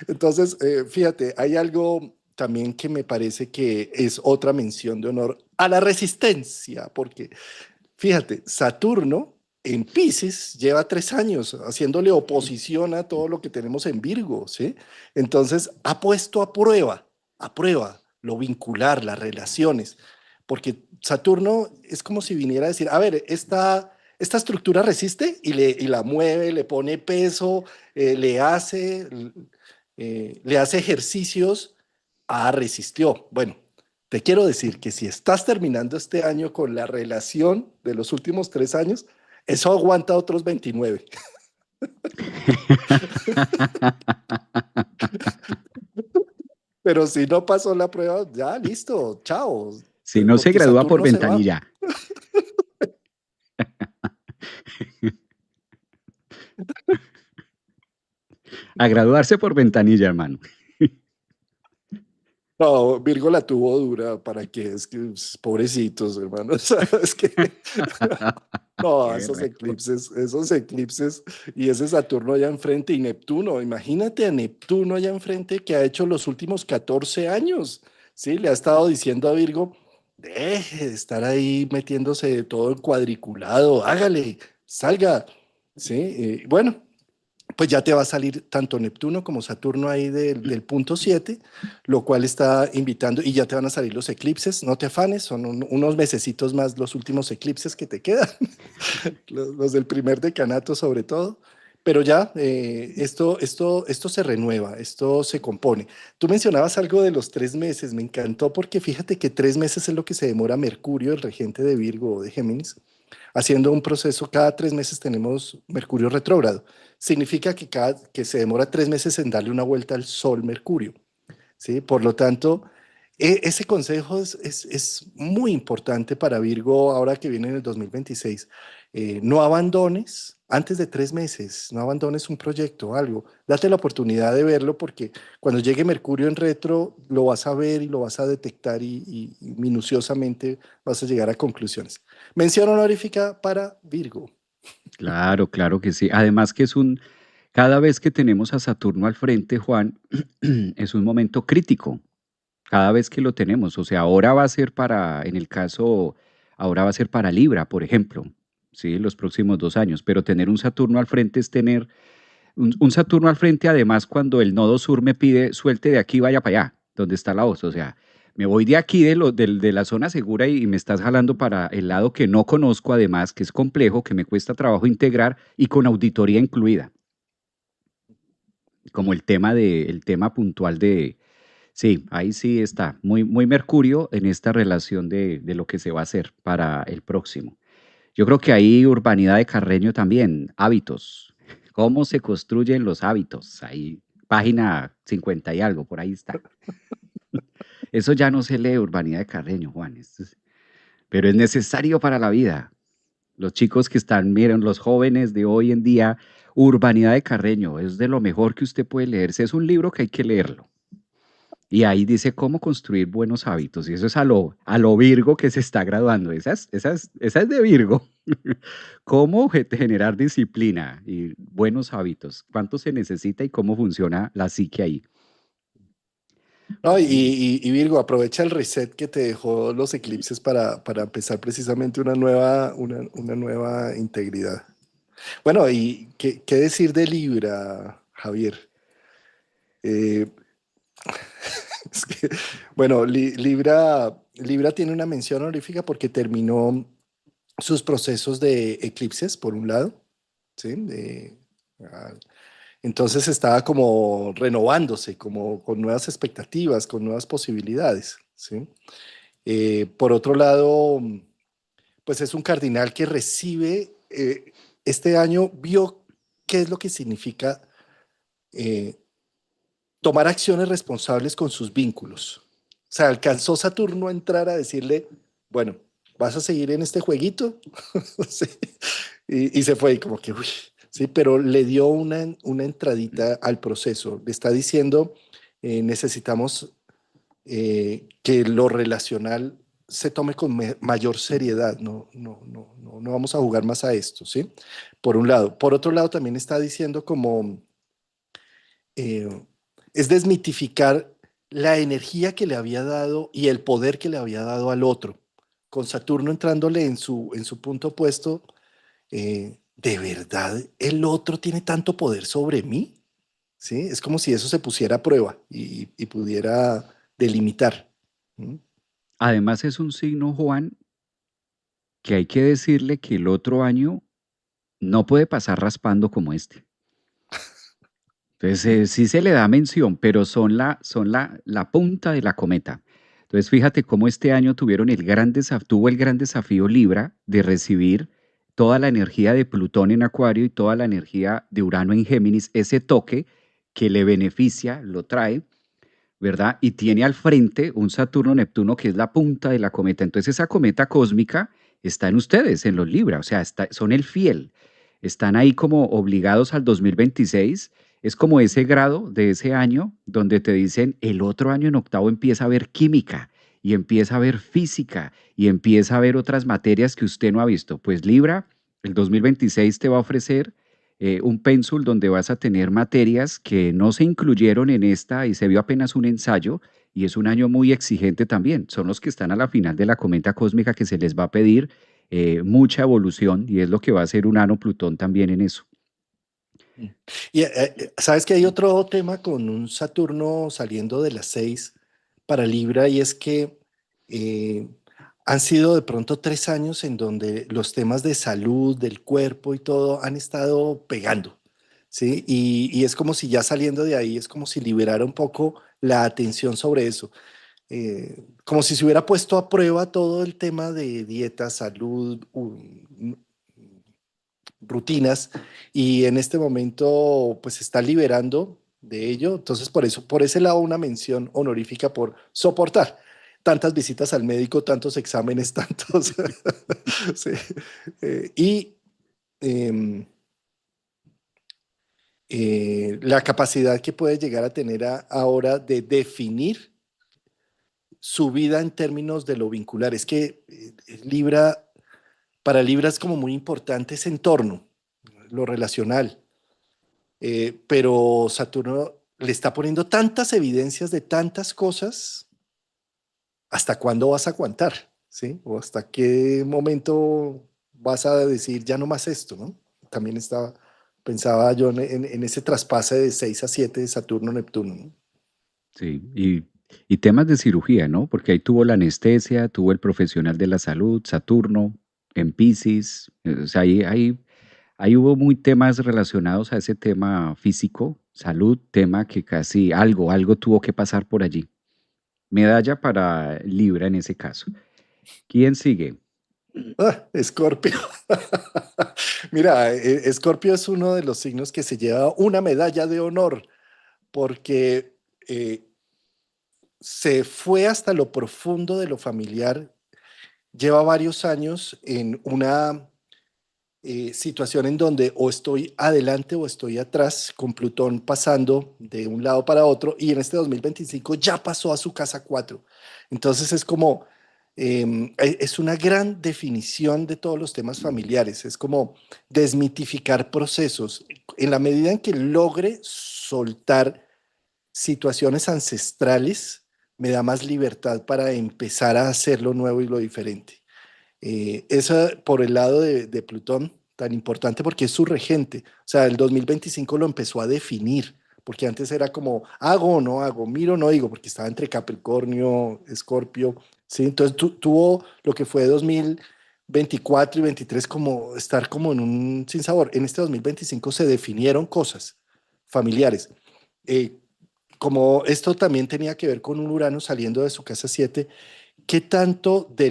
Entonces, fíjate, hay algo también que me parece que es otra mención de honor a la resistencia, porque fíjate, Saturno en Pisces lleva 3 años haciéndole oposición a todo lo que tenemos en Virgo, ¿sí? Entonces ha puesto a prueba lo vincular, las relaciones. porque Saturno es como si viniera a decir, a ver, esta estructura resiste y la mueve, le pone peso, le hace ejercicios. Ah, resistió. Bueno, te quiero decir que si estás terminando este año con la relación de los últimos 3 años, eso aguanta otros 29. Pero si no pasó la prueba, ya listo, chao. Si no se Porque gradúa por Saturno se va. ventanilla. A graduarse por ventanilla, hermano. No, Virgo la tuvo dura, ¿para qué? Es que pobrecitos, hermanos. Es que no, Qué berraco. esos eclipses y ese Saturno allá enfrente y Neptuno. Imagínate a Neptuno allá enfrente que ha hecho los últimos 14 años. Sí, le ha estado diciendo a Virgo, deje de estar ahí metiéndose todo en cuadriculado, hágale, salga. Sí, bueno, pues ya te va a salir tanto Neptuno como Saturno ahí del punto 7, lo cual está invitando, y ya te van a salir los eclipses, no te afanes, son unos mesecitos más los últimos eclipses que te quedan, los del primer decanato sobre todo, pero ya esto se renueva, esto se compone. Tú mencionabas algo de los 3 meses, me encantó porque fíjate que 3 meses es lo que se demora Mercurio, el regente de Virgo o de Géminis, haciendo un proceso. Cada 3 meses tenemos Mercurio retrógrado. Significa que se demora 3 meses en darle una vuelta al Sol Mercurio. ¿Sí? Por lo tanto, ese consejo es muy importante para Virgo ahora que viene en el 2026. No abandones antes de 3 meses, no abandones un proyecto, algo. Date la oportunidad de verlo porque cuando llegue Mercurio en retro lo vas a ver y lo vas a detectar y minuciosamente vas a llegar a conclusiones. Mención honorífica para Virgo. Claro, claro que sí. Además que cada vez que tenemos a Saturno al frente, Juan, es un momento crítico. Cada vez que lo tenemos. O sea, ahora va a ser en el caso, ahora va a ser para Libra, por ejemplo, ¿sí? Los próximos 2 años. Pero tener un Saturno al frente es tener un Saturno al frente, además, cuando el nodo sur me pide suelte de aquí, vaya para allá, donde está la voz. O sea, me voy de aquí, de la zona segura y me estás jalando para el lado que no conozco, además, que es complejo, que me cuesta trabajo integrar y con auditoría incluida, como el tema puntual de, sí, ahí sí está, muy, muy Mercurio en esta relación de lo que se va a hacer para el próximo. Yo creo que ahí urbanidad de Carreño también, hábitos, cómo se construyen los hábitos, ahí página 50 y algo, por ahí está. Eso ya no se lee urbanidad de Carreño, Juan, pero es necesario para la vida. Los chicos que están, miren, los jóvenes de hoy en día, urbanidad de Carreño, es de lo mejor que usted puede leerse, es un libro que hay que leerlo. Y ahí dice cómo construir buenos hábitos. Y eso es a lo Virgo que se está graduando. Esa es de Virgo. Cómo generar disciplina y buenos hábitos. ¿Cuánto se necesita y cómo funciona la psique ahí? No, Sí. y Virgo, aprovecha el reset que te dejó los eclipses para empezar precisamente una nueva integridad. Bueno, y qué decir de Libra, Javier. Eh, es que, bueno, Libra tiene una mención honorífica porque terminó sus procesos de eclipses, por un lado, ¿sí? Ah, entonces estaba como renovándose, como con nuevas expectativas, con nuevas posibilidades, ¿sí? Por otro lado, pues es un cardinal que recibe, este año vio qué es lo que significa eh, tomar acciones responsables con sus vínculos. O sea, alcanzó Saturno a entrar a decirle, bueno, ¿vas a seguir en este jueguito? Sí. Y se fue y como que, uy, sí, pero le dio una entradita al proceso. Le está diciendo, necesitamos que lo relacional se tome con mayor seriedad. No vamos a jugar más a esto, ¿sí? Por un lado. Por otro lado, también está diciendo como eh, es desmitificar la energía que le había dado y el poder que le había dado al otro. Con Saturno entrándole en su punto opuesto, ¿de verdad el otro tiene tanto poder sobre mí? ¿Sí? Es como si eso se pusiera a prueba y pudiera delimitar. ¿Mm? además es un signo, Juan, que hay que decirle que el otro año no puede pasar raspando como este. Entonces, sí se le da mención, pero son la punta de la cometa. Entonces, fíjate cómo este año tuvo el gran desafío Libra de recibir toda la energía de Plutón en Acuario y toda la energía de Urano en Géminis, ese toque que le beneficia, lo trae, ¿verdad? Y tiene al frente un Saturno-Neptuno que es la punta de la cometa. Entonces esa cometa cósmica está en ustedes, en los Libra, o sea, son el fiel. Están ahí como obligados al 2026. Es como ese grado de ese año donde te dicen el otro año en octavo empieza a haber química y empieza a haber física y empieza a haber otras materias que usted no ha visto. Pues Libra, el 2026 te va a ofrecer un pénsul donde vas a tener materias que no se incluyeron en esta y se vio apenas un ensayo y es un año muy exigente también. Son los que están a la final de la cometa cósmica que se les va a pedir mucha evolución y es lo que va a hacer Urano Plutón también en eso. Mm. Y sabes que hay otro tema con un Saturno saliendo de las 6 para Libra y es que eh, han sido de pronto 3 años en donde los temas de salud, del cuerpo y todo han estado pegando, ¿sí? Y es como si ya saliendo de ahí, es como si liberara un poco la atención sobre eso. Como si se hubiera puesto a prueba todo el tema de dieta, salud, rutinas y en este momento pues se está liberando de ello. Entonces por eso, por ese lado una mención honorífica por soportar tantas visitas al médico, tantos exámenes, tantos... sí. Y eh, la capacidad que puede llegar a tener ahora de definir su vida en términos de lo vincular. Es que Libra, para Libra es como muy importante ese entorno, lo relacional. Pero Saturno le está poniendo tantas evidencias de tantas cosas, ¿hasta cuándo vas a aguantar? ¿Sí? ¿O hasta qué momento vas a decir ya no más esto? ¿No? También pensaba yo en ese traspase de 6 a 7 de Saturno-Neptuno. ¿No? Sí, y temas de cirugía, ¿no? Porque ahí tuvo la anestesia, tuvo el profesional de la salud, Saturno, en Piscis, o sea, ahí hubo muy temas relacionados a ese tema físico, salud, tema que casi algo tuvo que pasar por allí. Medalla para Libra en ese caso. ¿Quién sigue? Ah, Escorpio. Mira, Escorpio es uno de los signos que se lleva una medalla de honor porque se fue hasta lo profundo de lo familiar. Lleva varios años en una situación en donde o estoy adelante o estoy atrás, con Plutón pasando de un lado para otro, y en este 2025 ya pasó a su casa 4. Entonces es como, es una gran definición de todos los temas familiares, es como desmitificar procesos. En la medida en que logre soltar situaciones ancestrales, me da más libertad para empezar a hacer lo nuevo y lo diferente. Eso por el lado de Plutón, tan importante porque es su regente. O sea, el 2025 lo empezó a definir, porque antes era como, hago o no hago, miro o no digo, porque estaba entre Capricornio, Escorpio, ¿sí? Entonces tuvo lo que fue 2024 y 23 como estar como en un sinsabor. En este 2025 se definieron cosas familiares. Eh, como esto también tenía que ver con un Urano saliendo de su casa 7. ¿Qué tanto de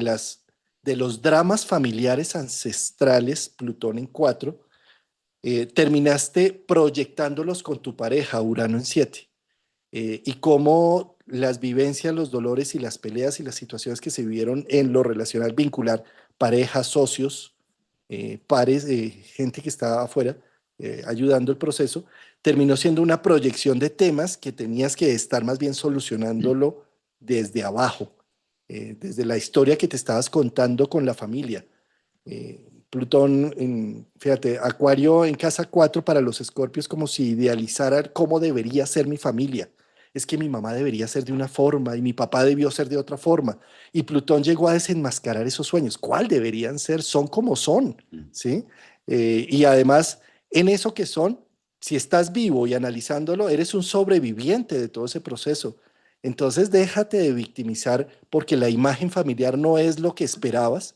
los dramas familiares ancestrales, Plutón en 4, terminaste proyectándolos con tu pareja, Urano en 7? Y cómo las vivencias, los dolores y las peleas y las situaciones que se vivieron en lo relacional vincular, parejas, socios, pares, gente que estaba afuera ayudando el proceso, terminó siendo una proyección de temas que tenías que estar más bien solucionándolo desde abajo, desde la historia que te estabas contando con la familia. Plutón, fíjate, Acuario en casa 4 para los escorpios como si idealizara cómo debería ser mi familia. Es que mi mamá debería ser de una forma y mi papá debió ser de otra forma. Y Plutón llegó a desenmascarar esos sueños. ¿Cuál deberían ser? Son como son, ¿sí? Y además, en eso que son, si estás vivo y analizándolo, eres un sobreviviente de todo ese proceso. Entonces déjate de victimizar porque la imagen familiar no es lo que esperabas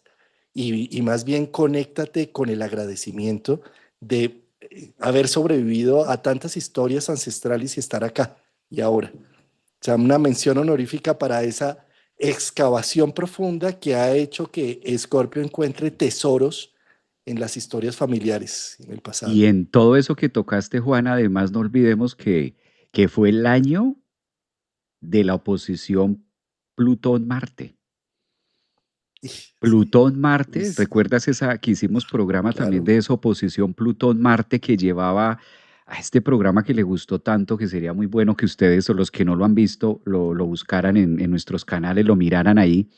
y más bien conéctate con el agradecimiento de haber sobrevivido a tantas historias ancestrales y estar acá y ahora. O sea, una mención honorífica para esa excavación profunda que ha hecho que Scorpio encuentre tesoros en las historias familiares en el pasado. Y en todo eso que tocaste, Juan, además no olvidemos que fue el año de la oposición Plutón-Marte. Y, sí, Plutón-Marte, Luis, ¿recuerdas esa que hicimos programa también claro. de esa oposición Plutón-Marte que llevaba a este programa que le gustó tanto, que sería muy bueno que ustedes o los que no lo han visto lo buscaran en nuestros canales, lo miraran ahí,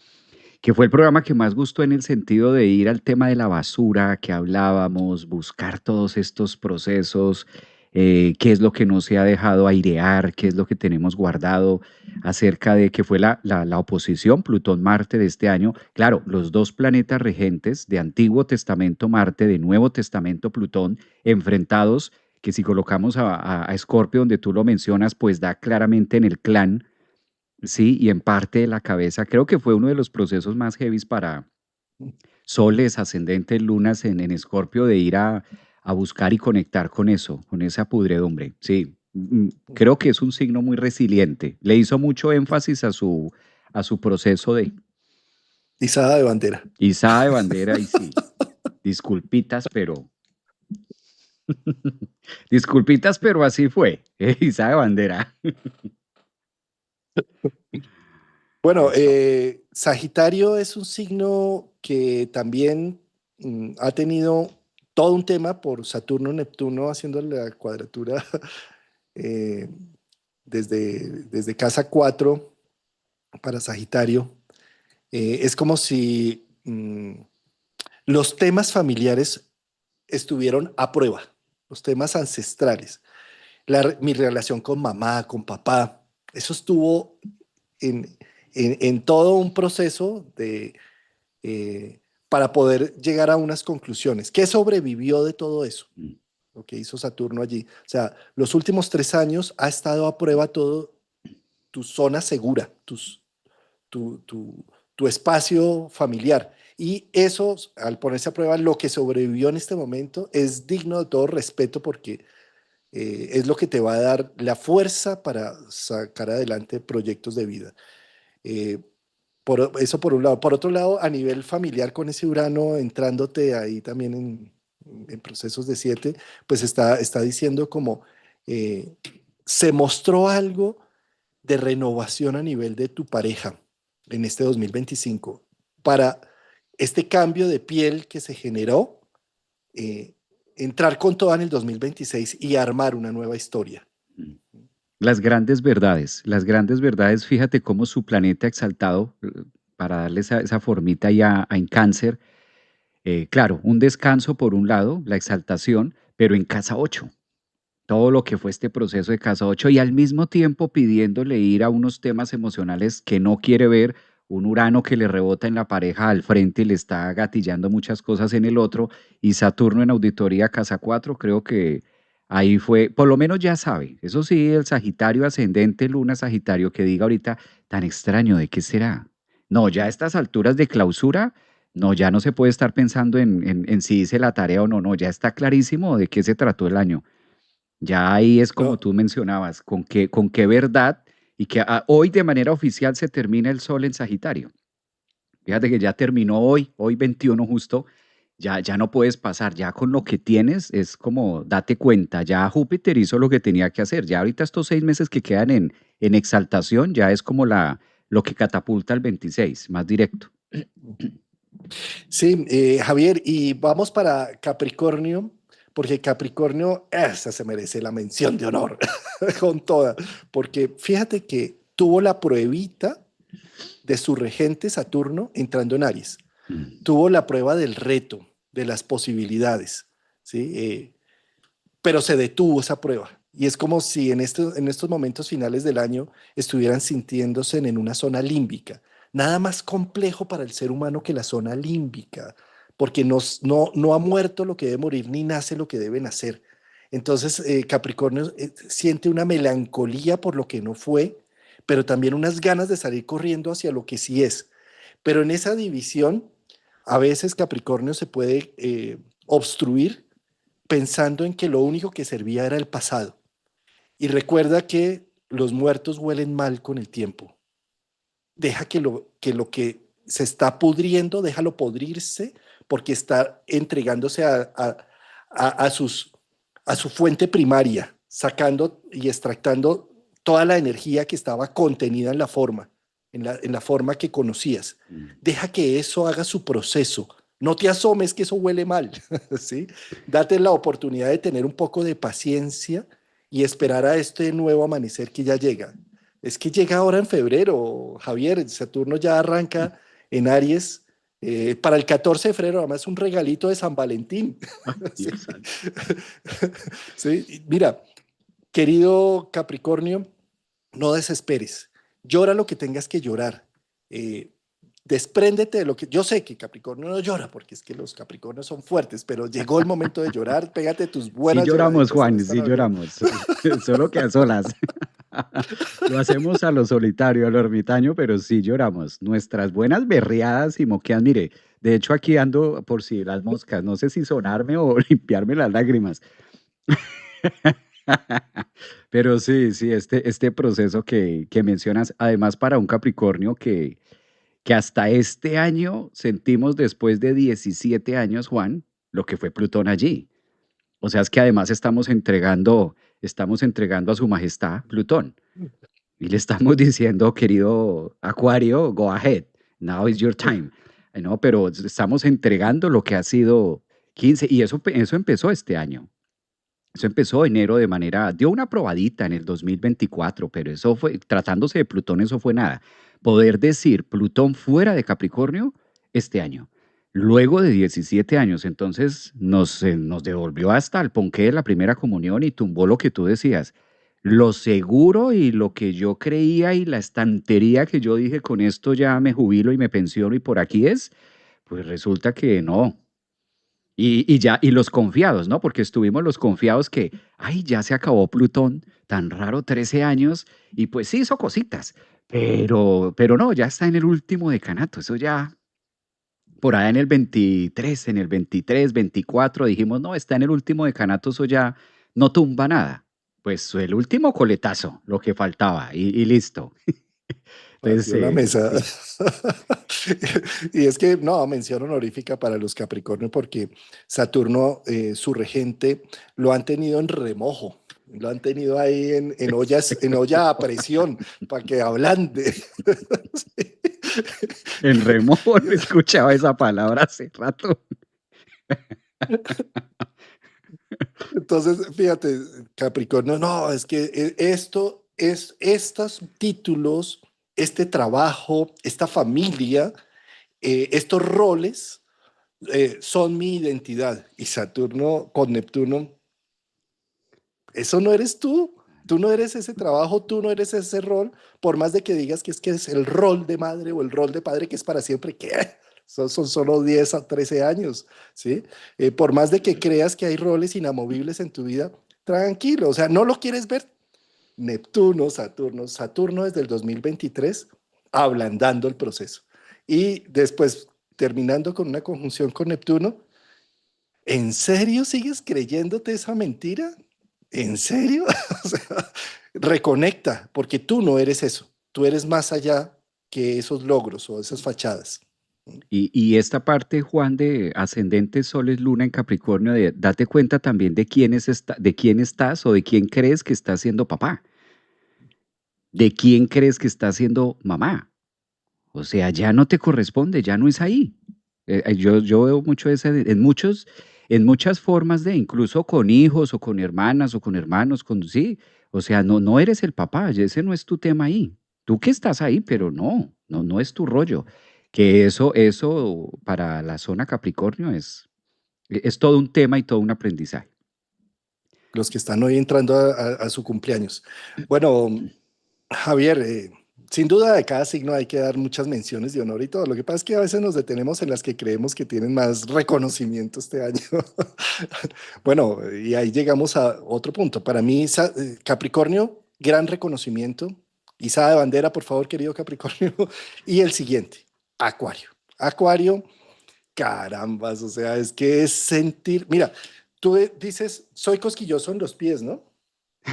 que fue el programa que más gustó en el sentido de ir al tema de la basura que hablábamos, buscar todos estos procesos, qué es lo que no se ha dejado airear, qué es lo que tenemos guardado acerca de que fue la oposición Plutón-Marte de este año. Claro, los dos planetas regentes de Antiguo Testamento Marte, de Nuevo Testamento Plutón, enfrentados, que si colocamos a Escorpio, donde tú lo mencionas, pues da claramente en el clan. Sí, y en parte de la cabeza, creo que fue uno de los procesos más heavies para soles, ascendentes, lunas en Escorpio, de ir a buscar y conectar con eso, con esa pudredumbre. Sí, creo que es un signo muy resiliente. Le hizo mucho énfasis a su proceso de Izada de bandera. izada de bandera y sí, disculpitas, pero disculpitas, pero así fue, izada de bandera. Bueno, Eso. Sagitario es un signo que también ha tenido todo un tema por Saturno-Neptuno haciendo la cuadratura eh, desde casa 4 para Sagitario. Es como si los temas familiares estuvieron a prueba, los temas ancestrales. Mi relación con mamá, con papá, eso estuvo en, en todo un proceso para poder llegar a unas conclusiones. ¿Qué sobrevivió de todo eso? Mm. Lo que hizo Saturno allí. O sea, los últimos 3 años ha estado a prueba todo tu zona segura, tu, tu, tu espacio familiar. Y eso, al ponerse a prueba, lo que sobrevivió en este momento es digno de todo respeto porque es lo que te va a dar la fuerza para sacar adelante proyectos de vida. Eh, eso por un lado. Por otro lado, a nivel familiar con ese Urano entrándote ahí también en procesos de 7, pues está diciendo como eh, se mostró algo de renovación a nivel de tu pareja en este 2025 para este cambio de piel que se generó, eh, entrar con toda en el 2026 y armar una nueva historia. Mm. Las grandes verdades, fíjate cómo su planeta exaltado, para darle esa formita ya en cáncer, claro, un descanso por un lado, la exaltación, pero en casa 8 todo lo que fue este proceso de casa 8 y al mismo tiempo pidiéndole ir a unos temas emocionales que no quiere ver, un Urano que le rebota en la pareja al frente y le está gatillando muchas cosas en el otro, y Saturno en auditoría casa 4 creo que ahí fue, por lo menos ya sabe, eso sí, el Sagitario ascendente, Luna Sagitario, que diga ahorita, tan extraño, ¿de qué será? No, ya a estas alturas de clausura, no, ya no se puede estar pensando en si hice la tarea o no, no, ya está clarísimo de qué se trató el año. Ya ahí es como No, tú mencionabas, con qué verdad y que hoy de manera oficial se termina el sol en Sagitario. Fíjate que ya terminó hoy 21 justo, ya no puedes pasar, ya con lo que tienes es como date cuenta, ya Júpiter hizo lo que tenía que hacer, ya ahorita estos 6 meses que quedan en exaltación ya es como lo que catapulta al 26 más directo. sí, Javier, y vamos para Capricornio, porque Capricornio, esa se merece la mención de honor, con toda, porque fíjate que tuvo la pruebita de su regente Saturno entrando en Aries, Mm. tuvo la prueba del reto, de las posibilidades, ¿sí? Pero se detuvo esa prueba. Y es como si en estos momentos finales del año estuvieran sintiéndose en una zona límbica. Nada más complejo para el ser humano que la zona límbica, porque no ha muerto lo que debe morir, ni nace lo que debe nacer. Entonces, Capricornio siente una melancolía por lo que no fue, pero también unas ganas de salir corriendo hacia lo que sí es. Pero en esa división, a veces Capricornio se puede obstruir pensando en que lo único que servía era el pasado. Y recuerda que los muertos huelen mal con el tiempo. Deja que lo que se está pudriendo, déjalo podrirse, porque está entregándose a sus, a su fuente primaria, sacando y extractando toda la energía que estaba contenida en la forma, en la forma que conocías. Mm. Deja que eso haga su proceso. No te asomes que eso huele mal, ¿sí? Date la oportunidad de tener un poco de paciencia y esperar a este nuevo amanecer que ya llega. Es que llega ahora en febrero, Javier. Saturno ya arranca en Aries para el 14 de febrero, además un regalito de San Valentín. Ah, Sí. Dios santo. Sí. Mira, querido Capricornio, no desesperes. Llora lo que tengas que llorar. Eh, Despréndete de lo que... Yo sé que Capricornio no llora porque es que los Capricornios son fuertes, pero llegó el momento de llorar. Pégate tus Sí buenas lloramos, lloraditas en Juan, esta sí Navidad. lloramos. Solo que a solas. Lo hacemos a lo solitario, a lo ermitaño, pero sí lloramos. Nuestras buenas berreadas y moqueas, mire, de hecho aquí ando por si las moscas, no sé si sonarme o limpiarme las lágrimas. Pero sí, sí, este proceso que mencionas, además para un Capricornio que hasta este año sentimos después de 17 años, Juan, lo que fue Plutón allí. O sea, es que además estamos entregando a su majestad Plutón y le estamos diciendo, querido Acuario, go ahead, now is your time. No, pero estamos entregando lo que ha sido 15 y eso empezó este año. Eso empezó enero de manera, dio una probadita en el 2024, pero eso fue, tratándose de Plutón, eso fue nada. Poder decir Plutón fuera de Capricornio este año, luego de 17 años, entonces nos devolvió hasta el ponqué de la primera comunión y tumbó lo que tú decías. Lo seguro y lo que yo creía y la estantería que yo dije con esto ya me jubilo y me pensiono y por aquí es, pues resulta que no, y ya, y los confiados, ¿no? Porque estuvimos los confiados que, ay, ya se acabó Plutón, tan raro, 13 años, y pues sí hizo cositas, pero no, ya está en el último decanato, eso ya, por allá en el 23, 24, dijimos, no, está en el último decanato, eso ya no tumba nada. Pues el último coletazo, lo que faltaba, y listo. Entonces, Partió la mesa. sí. Y es que, no, mención honorífica para los Capricornio porque Saturno, su regente, lo han tenido en remojo. Lo han tenido ahí en olla a presión para que ablande. Sí. En remojo no escuchaba esa palabra hace rato. Entonces, fíjate, Capricornio, no, es que esto es estos títulos, este trabajo, esta familia, estos roles son mi identidad. Y Saturno con Neptuno, eso no eres tú. Tú no eres ese trabajo, tú no eres ese rol, por más de que digas que es el rol de madre o el rol de padre que es para siempre, que son solo 10 a 13 años, ¿sí? Por más de que creas que hay roles inamovibles en tu vida, tranquilo, o sea, no lo quieres ver. Neptuno, Saturno desde el 2023, ablandando el proceso. Y después, terminando con una conjunción con Neptuno, ¿en serio sigues creyéndote esa mentira? ¿En serio? O sea, reconecta, porque tú no eres eso. Tú eres más allá que esos logros o esas fachadas. Y esta parte, Juan, de ascendente Sol es Luna en Capricornio, de date cuenta también de de quién estás o de quién crees que estás siendo papá, de quién crees que estás siendo mamá. O sea, ya no te corresponde, ya no es ahí. Yo veo mucho ese, en muchas formas de, incluso con hijos o con hermanas o con hermanos, sí. O sea, no eres el papá, ese no es tu tema ahí. Tú que estás ahí, pero no es tu rollo. Que eso para la zona Capricornio es todo un tema y todo un aprendizaje. Los que están hoy entrando a su cumpleaños. Bueno, Javier, sin duda de cada signo hay que dar muchas menciones de honor y todo. Lo que pasa es que a veces nos detenemos en las que creemos que tienen más reconocimiento este año. Bueno, y ahí llegamos a otro punto. Para mí, Capricornio, gran reconocimiento, Izada de bandera, por favor, querido Capricornio. Y el siguiente, Acuario. Acuario, carambas, o sea, es que es sentir, mira, tú dices, soy cosquilloso en los pies, ¿no?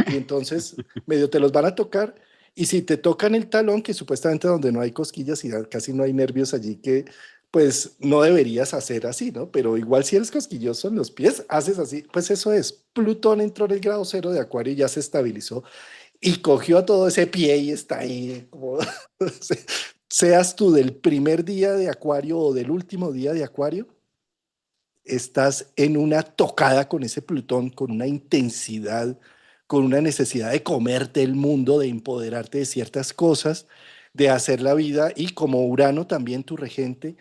Y entonces medio te los van a tocar y si te tocan el talón, que supuestamente donde no hay cosquillas y casi no hay nervios allí, que pues no deberías hacer así, ¿no? Pero igual si eres cosquilloso en los pies, haces así, pues eso es. Plutón entró en el grado cero de Acuario y ya se estabilizó y cogió todo ese pie y está ahí, como, seas tú del primer día de Acuario o del último día de Acuario, estás en una tocada con ese Plutón, con una intensidad, con una necesidad de comerte el mundo, de empoderarte de ciertas cosas, de hacer la vida y como Urano también tu regente,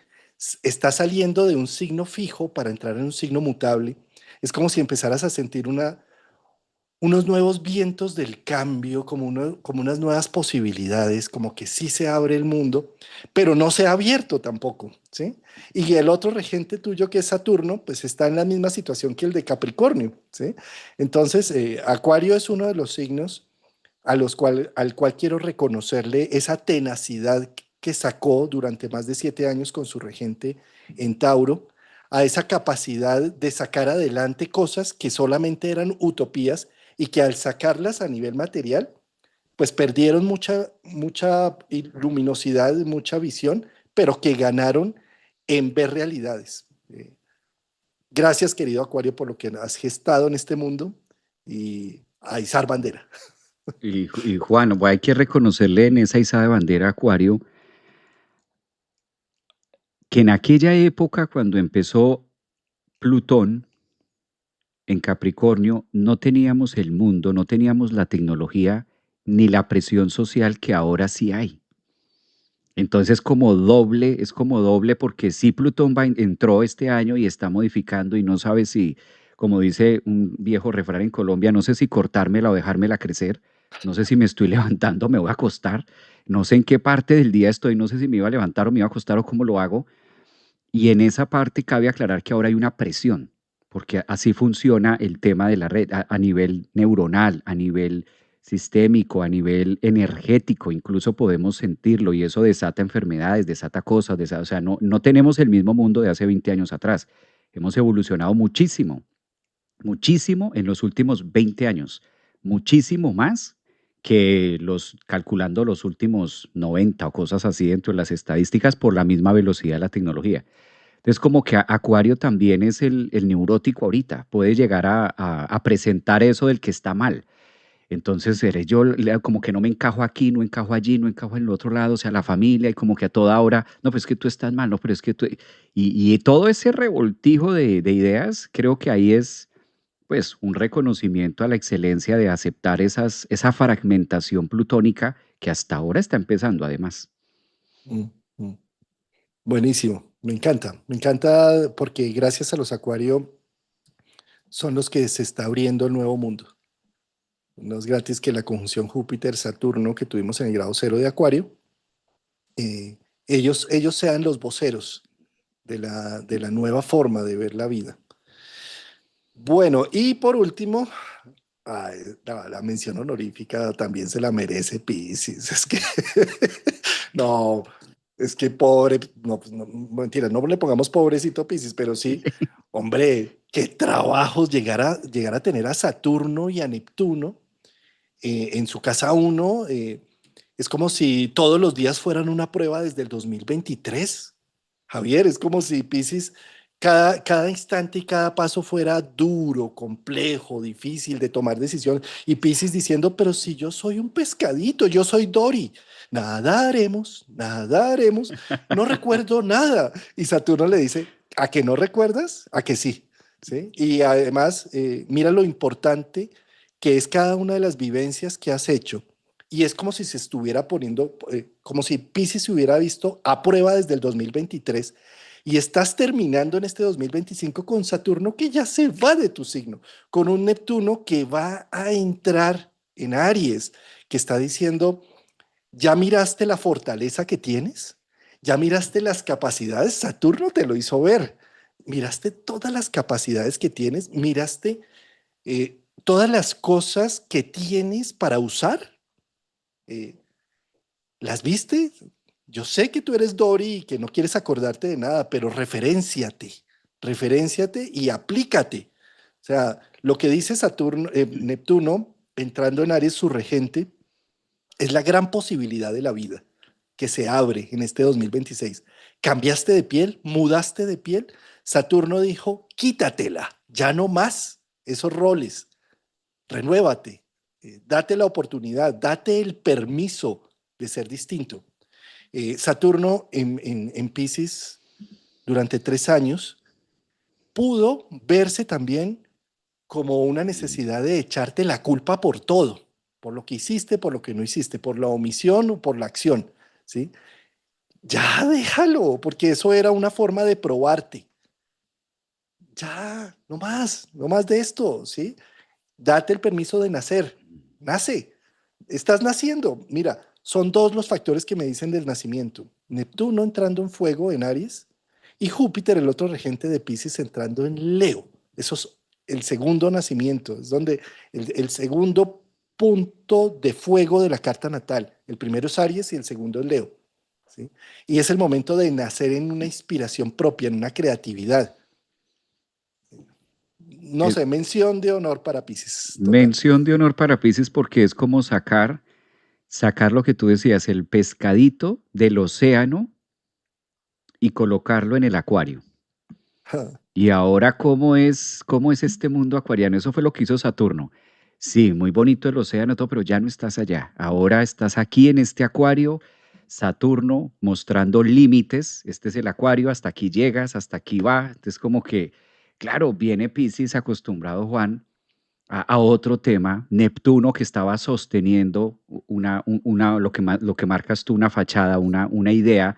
está saliendo de un signo fijo para entrar en un signo mutable. Es como si empezaras a sentir unos nuevos vientos del cambio, como unas nuevas posibilidades, como que sí se abre el mundo, pero no se ha abierto tampoco, ¿sí? Y el otro regente tuyo, que es Saturno, pues está en la misma situación que el de Capricornio, ¿sí? Entonces, Acuario es uno de los signos al cual quiero reconocerle esa tenacidad que sacó durante más de 7 años con su regente en Tauro, a esa capacidad de sacar adelante cosas que solamente eran utopías y que al sacarlas a nivel material, pues perdieron mucha luminosidad, mucha visión, pero que ganaron en ver realidades. Gracias, querido Acuario, por lo que has gestado en este mundo y a izar bandera. Y Juan, hay que reconocerle en esa izada de bandera Acuario que en aquella época cuando empezó Plutón en Capricornio no teníamos el mundo, no teníamos la tecnología ni la presión social que ahora sí hay. Entonces es como doble porque sí Plutón entró este año y está modificando y no sabe si, como dice un viejo refrán en Colombia, no sé si cortármela o dejármela crecer, no sé si me estoy levantando, me voy a acostar, no sé en qué parte del día estoy, no sé si me iba a levantar o me iba a acostar o cómo lo hago. Y en esa parte cabe aclarar que ahora hay una presión, porque así funciona el tema de la red a nivel neuronal, a nivel sistémico, a nivel energético, incluso podemos sentirlo y eso desata enfermedades, desata cosas, o sea, no tenemos el mismo mundo de hace 20 años atrás. Hemos evolucionado muchísimo, muchísimo en los últimos 20 años, muchísimo más que calculando los últimos 90 o cosas así dentro de las estadísticas por la misma velocidad de la tecnología. Entonces, como que Acuario también es el neurótico ahorita, puede llegar a presentar eso del que está mal. Entonces, seré yo como que no me encajo aquí, no encajo allí, no encajo en el otro lado, o sea, la familia y como que a toda hora, no, pues es que tú estás mal, no, pero es que tú... Y todo ese revoltijo de ideas, creo que ahí es, pues, un reconocimiento a la excelencia de aceptar esa fragmentación plutónica que hasta ahora está empezando, además. Mm, mm. Buenísimo, me encanta porque gracias a los Acuario son los que se está abriendo el nuevo mundo. No es gratis que la conjunción Júpiter-Saturno que tuvimos en el grado cero de Acuario, ellos sean los voceros de la nueva forma de ver la vida. Bueno, y por último, ay, la mención honorífica también se la merece Piscis. Es que, no, es que pobre, no, pues no, mentira, no le pongamos pobrecito Piscis, pero sí, hombre, qué trabajos llegar a tener a Saturno y a Neptuno en su casa uno. Es como si todos los días fueran una prueba desde el 2023. Javier, es como si Piscis, cada instante y cada paso fuera duro, complejo, difícil de tomar decisiones. Y Piscis diciendo, pero si yo soy un pescadito, yo soy Dory, nadaremos, nadaremos, no recuerdo nada. Y Saturno le dice, ¿a que no recuerdas? ¿A que sí? ¿Sí? Y además, mira lo importante que es cada una de las vivencias que has hecho. Y es como si se estuviera poniendo, como si Piscis se hubiera visto a prueba desde el 2023 y estás terminando en este 2025 con Saturno que ya se va de tu signo, con un Neptuno que va a entrar en Aries, que está diciendo, ¿ya miraste la fortaleza que tienes? ¿Ya miraste las capacidades? Saturno te lo hizo ver. Miraste todas las capacidades que tienes, miraste todas las cosas que tienes para usar. ¿Las viste? Yo sé que tú eres Dory y que no quieres acordarte de nada, pero referénciate y aplícate. O sea, lo que dice Saturno, Neptuno, entrando en Aries, su regente, es la gran posibilidad de la vida que se abre en este 2026. Cambiaste de piel, mudaste de piel. Saturno dijo, quítatela, ya no más esos roles, renuévate, date la oportunidad, date el permiso de ser distinto. Saturno en Pisces durante 3 años pudo verse también como una necesidad de echarte la culpa por todo, por lo que hiciste, por lo que no hiciste, por la omisión o por la acción, ¿sí? Ya déjalo, porque eso era una forma de probarte. Ya, no más de esto, ¿sí? Date el permiso de nacer. Nace. Estás naciendo. Mira, son dos los factores que me dicen del nacimiento. Neptuno entrando en fuego en Aries y Júpiter, el otro regente de Pisces, entrando en Leo. Eso es el segundo nacimiento. Es donde el segundo punto de fuego de la carta natal. El primero es Aries y el segundo es Leo. ¿Sí? Y es el momento de nacer en una inspiración propia, en una creatividad. No Eh, sé, mención de honor para Pisces, total. mención de honor para Piscis porque es como sacar lo que tú decías, el pescadito del océano y colocarlo en el acuario. Y ahora, cómo es este mundo acuariano? Eso fue lo que hizo Saturno. Sí, muy bonito el océano, todo, pero ya no estás allá. Ahora estás aquí en este acuario, Saturno mostrando límites. Este es el acuario, hasta aquí llegas, hasta aquí va. Entonces, como que, claro, viene Piscis acostumbrado, Juan, a otro tema, Neptuno que estaba sosteniendo lo que marcas tú, una fachada, una idea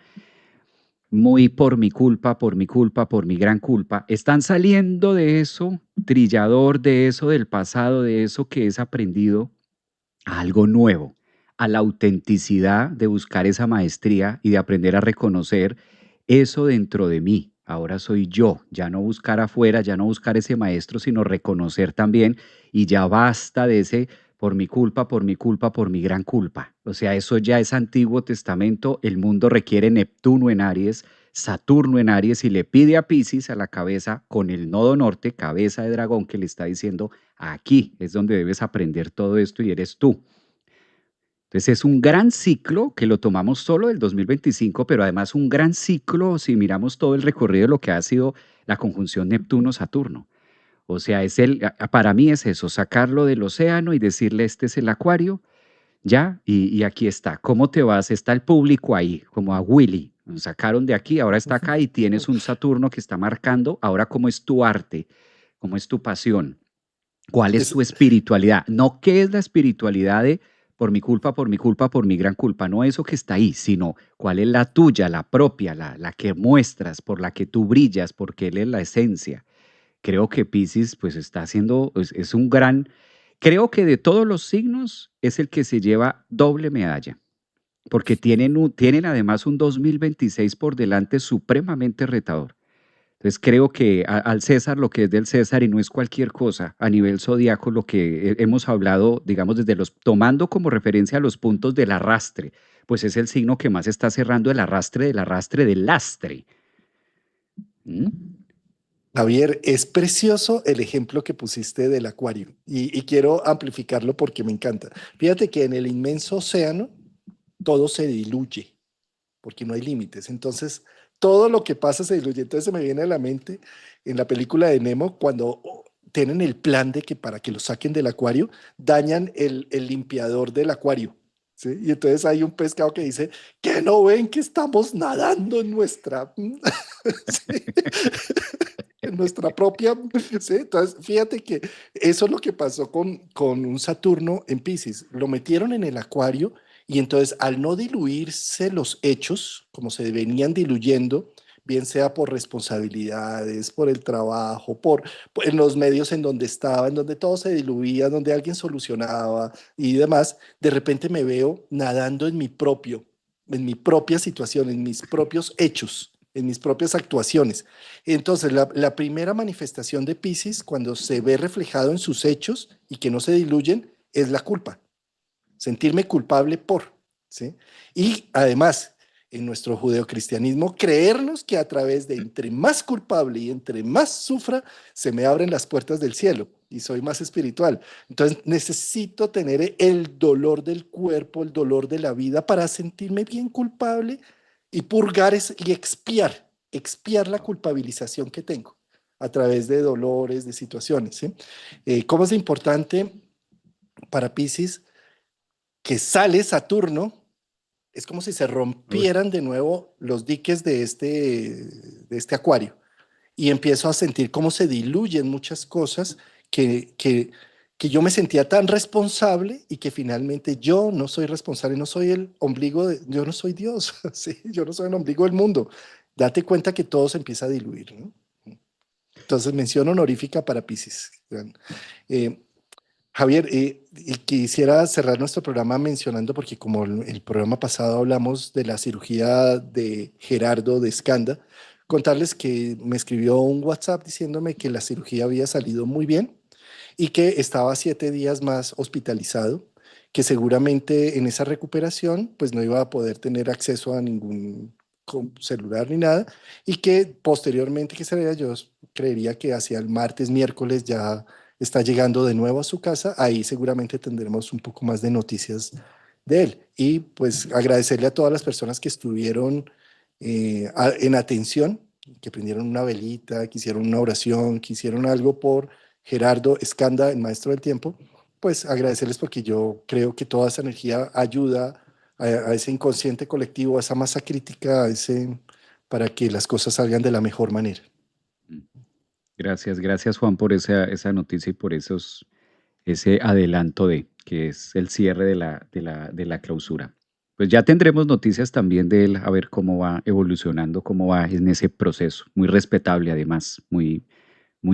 muy por mi culpa, por mi culpa, por mi gran culpa, están saliendo de eso, trillador de eso del pasado, de eso que es aprendido, a algo nuevo, a la autenticidad de buscar esa maestría y de aprender a reconocer eso dentro de mí. Ahora soy yo, ya no buscar afuera, ya no buscar ese maestro, sino reconocer también y ya basta de ese por mi culpa, por mi culpa, por mi gran culpa. O sea, eso ya es Antiguo Testamento, el mundo requiere Neptuno en Aries, Saturno en Aries y le pide a Piscis a la cabeza con el nodo norte, cabeza de dragón, que le está diciendo, aquí es donde debes aprender todo esto y eres tú. Entonces es un gran ciclo que lo tomamos solo del 2025, pero además un gran ciclo si miramos todo el recorrido de lo que ha sido la conjunción Neptuno-Saturno. O sea, para mí es eso, sacarlo del océano y decirle, este es el acuario, ya, y aquí está. ¿Cómo te vas? Está el público ahí, como a Willy. Lo sacaron de aquí, ahora está acá y tienes un Saturno que está marcando, ahora cómo es tu arte, cómo es tu pasión. ¿Cuál es Es, tu espiritualidad? No qué es la espiritualidad de por mi culpa, por mi culpa, por mi gran culpa, no eso que está ahí, sino cuál es la tuya, la propia, la que muestras, por la que tú brillas, porque él es la esencia. Creo que Pisces pues está haciendo, es un gran, creo que de todos los signos es el que se lleva doble medalla, porque tienen además un 2026 por delante supremamente retador. Entonces creo que al César lo que es del César y no es cualquier cosa a nivel zodiaco lo que hemos hablado, digamos, desde los, tomando como referencia los puntos del arrastre, pues es el signo que más está cerrando el arrastre del arrastre del lastre. ¿Mm? Javier, es precioso el ejemplo que pusiste del acuario y quiero amplificarlo porque me encanta. Fíjate que en el inmenso océano todo se diluye porque no hay límites. Entonces, todo lo que pasa se diluye. Entonces se me viene a la mente en la película de Nemo cuando tienen el plan de que para que lo saquen del acuario, dañan el limpiador del acuario. ¿Sí? Y entonces hay un pescado que dice, que no ven que estamos nadando en nuestra... ¿Sí? En nuestra propia, ¿sí? Entonces, fíjate que eso es lo que pasó con un Saturno en Pisces. Lo metieron en el acuario y entonces al no diluirse los hechos, como se venían diluyendo, bien sea por responsabilidades, por el trabajo, en los medios en donde estaba, en donde todo se diluía, donde alguien solucionaba y demás, de repente me veo nadando en mi propia situación, en mis propios hechos, en mis propias actuaciones. Entonces, la primera manifestación de Piscis, cuando se ve reflejado en sus hechos y que no se diluyen, es la culpa. Sentirme culpable por. ¿sí? Y además, en nuestro judeocristianismo, creernos que a través de entre más culpable y entre más sufra, se me abren las puertas del cielo y soy más espiritual. Entonces necesito tener el dolor del cuerpo, el dolor de la vida para sentirme bien culpable y purgar y expiar la culpabilización que tengo a través de dolores, de situaciones. ¿Sí? ¿Cómo es importante para Piscis que sale Saturno? Es como si se Uy, rompieran de nuevo los diques de este acuario y empiezo a sentir cómo se diluyen muchas cosas que, que, que yo me sentía tan responsable y que finalmente yo no soy responsable, no soy el ombligo, yo no soy Dios, ¿sí? Yo no soy el ombligo del mundo. Date cuenta que todo se empieza a diluir, ¿no? Entonces, mención honorífica para Piscis. Eh, Javier, y quisiera cerrar nuestro programa mencionando, porque como el programa pasado hablamos de la cirugía de Gerardo de Escanda, contarles que me escribió un WhatsApp diciéndome que la cirugía había salido muy bien y que estaba 7 días más hospitalizado, que seguramente en esa recuperación pues no iba a poder tener acceso a ningún celular ni nada y que posteriormente que sería yo creería que hacia el martes, miércoles ya está llegando de nuevo a su casa, ahí seguramente tendremos un poco más de noticias de él. Y pues agradecerle a todas las personas que estuvieron en atención, que prendieron una velita, que hicieron una oración, que hicieron algo por Gerardo Escanda, el maestro del tiempo, pues agradecerles porque yo creo que toda esa energía ayuda a ese inconsciente colectivo, a esa masa crítica, para que las cosas salgan de la mejor manera. gracias, gracias Juan por esa noticia y por ese adelanto de que es el cierre de la clausura. Pues ya tendremos noticias también de él, a ver cómo va evolucionando, cómo va en ese proceso. Muy respetable además, muy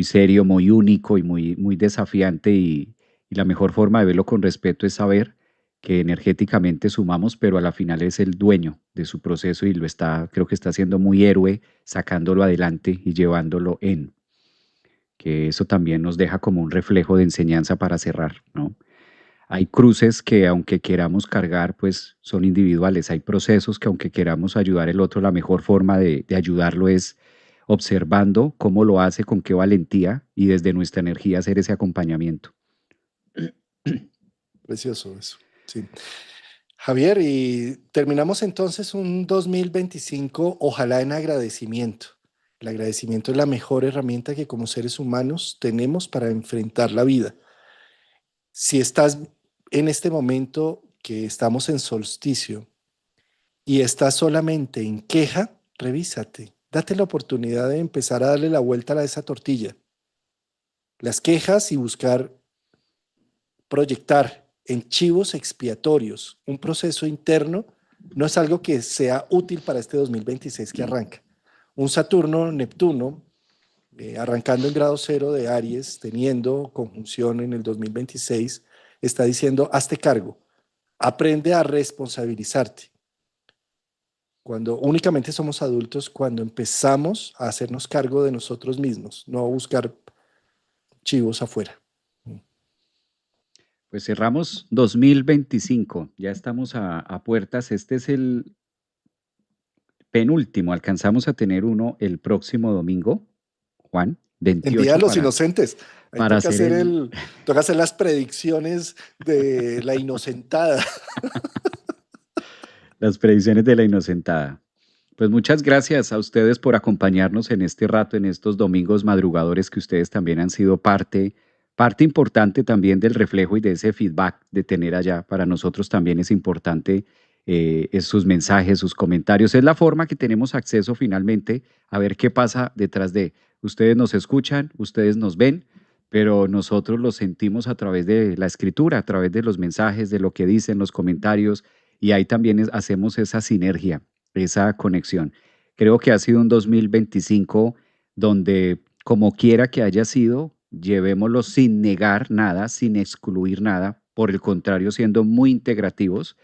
serio, muy único y muy desafiante y la mejor forma de verlo con respeto es saber que energéticamente sumamos, pero a la final es el dueño de su proceso y creo que está siendo muy héroe sacándolo adelante y llevándolo que eso también nos deja como un reflejo de enseñanza para cerrar, ¿no? Hay cruces que aunque queramos cargar, pues son individuales. Hay procesos que aunque queramos ayudar al otro, la mejor forma de ayudarlo es observando cómo lo hace, con qué valentía y desde nuestra energía hacer ese acompañamiento. Precioso eso. Sí. Javier, y terminamos entonces un 2025, ojalá en agradecimiento. El agradecimiento es la mejor herramienta que como seres humanos tenemos para enfrentar la vida. Si estás en este momento que estamos en solsticio y estás solamente en queja, revísate. Date la oportunidad de empezar a darle la vuelta a esa tortilla. Las quejas y buscar proyectar en chivos expiatorios un proceso interno no es algo que sea útil para este 2026 que arranca. Un Saturno-Neptuno arrancando en grado cero de Aries, teniendo conjunción en el 2026, está diciendo, hazte cargo, aprende a responsabilizarte. Cuando únicamente somos adultos, cuando empezamos a hacernos cargo de nosotros mismos, no a buscar chivos afuera. Pues cerramos 2025, ya estamos a puertas. Este es el penúltimo, alcanzamos a tener uno el próximo domingo, Juan, En Día de 28 los Inocentes. Ahí para hacer el, toca hacer las predicciones de la inocentada. las predicciones de la inocentada. Pues muchas gracias a ustedes por acompañarnos en este rato, en estos domingos madrugadores que ustedes también han sido parte importante también del reflejo y de ese feedback de tener allá. Para nosotros también es importante sus mensajes, sus comentarios. Es la forma que tenemos acceso finalmente a ver qué pasa detrás de. Ustedes nos escuchan, ustedes nos ven, pero nosotros lo sentimos a través de la escritura, a través de los mensajes, de lo que dicen los comentarios, y ahí también hacemos esa sinergia, esa conexión. Creo que ha sido un 2025 donde, como quiera que haya sido, llevémoslo sin negar nada, sin excluir nada, por el contrario, siendo muy integrativos,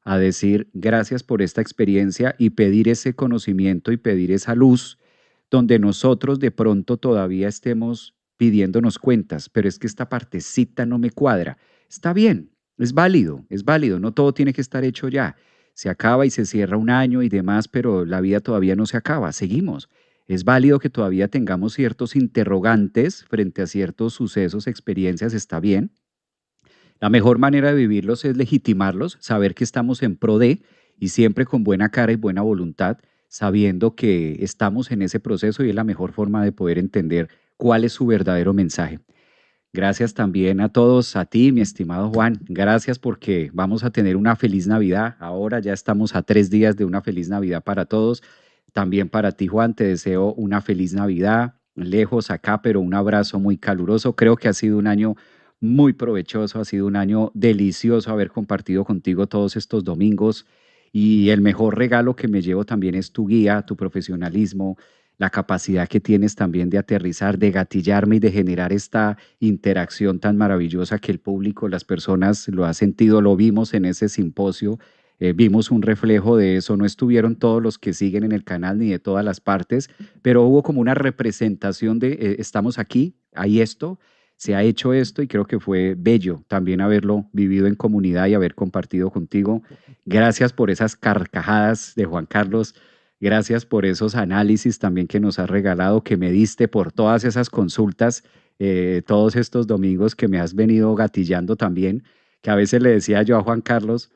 a decir gracias por esta experiencia y pedir ese conocimiento y pedir esa luz donde nosotros de pronto todavía estemos pidiéndonos cuentas, pero es que esta partecita no me cuadra. Está bien, es válido, no todo tiene que estar hecho ya. se acaba y se cierra un año y demás, pero la vida todavía no se acaba, seguimos. Es válido que todavía tengamos ciertos interrogantes frente a ciertos sucesos, experiencias, está bien. La mejor manera de vivirlos es legitimarlos, saber que estamos en pro de y siempre con buena cara y buena voluntad, sabiendo que estamos en ese proceso y es la mejor forma de poder entender cuál es su verdadero mensaje. Gracias también a todos, a ti, mi estimado Juan. Gracias porque vamos a tener una feliz Navidad. Ahora ya estamos a 3 días de una feliz Navidad para todos. También para ti, Juan, te deseo una feliz Navidad, lejos acá, pero un abrazo muy caluroso. Creo que ha sido un año muy provechoso, ha sido un año delicioso haber compartido contigo todos estos domingos. Y el mejor regalo que me llevo también es tu guía, tu profesionalismo, la capacidad que tienes también de aterrizar, de gatillarme y de generar esta interacción tan maravillosa que el público, las personas lo ha sentido, lo vimos en ese simposio, vimos un reflejo de eso, no estuvieron todos los que siguen en el canal ni de todas las partes, pero hubo como una representación de estamos aquí, hay esto, se ha hecho esto y creo que fue bello también haberlo vivido en comunidad y haber compartido contigo. Gracias por esas carcajadas de Juan Carlos. Gracias por esos análisis también que nos has regalado, que me diste por todas esas consultas, todos estos domingos que me has venido gatillando también, que a veces le decía yo a Juan Carlos,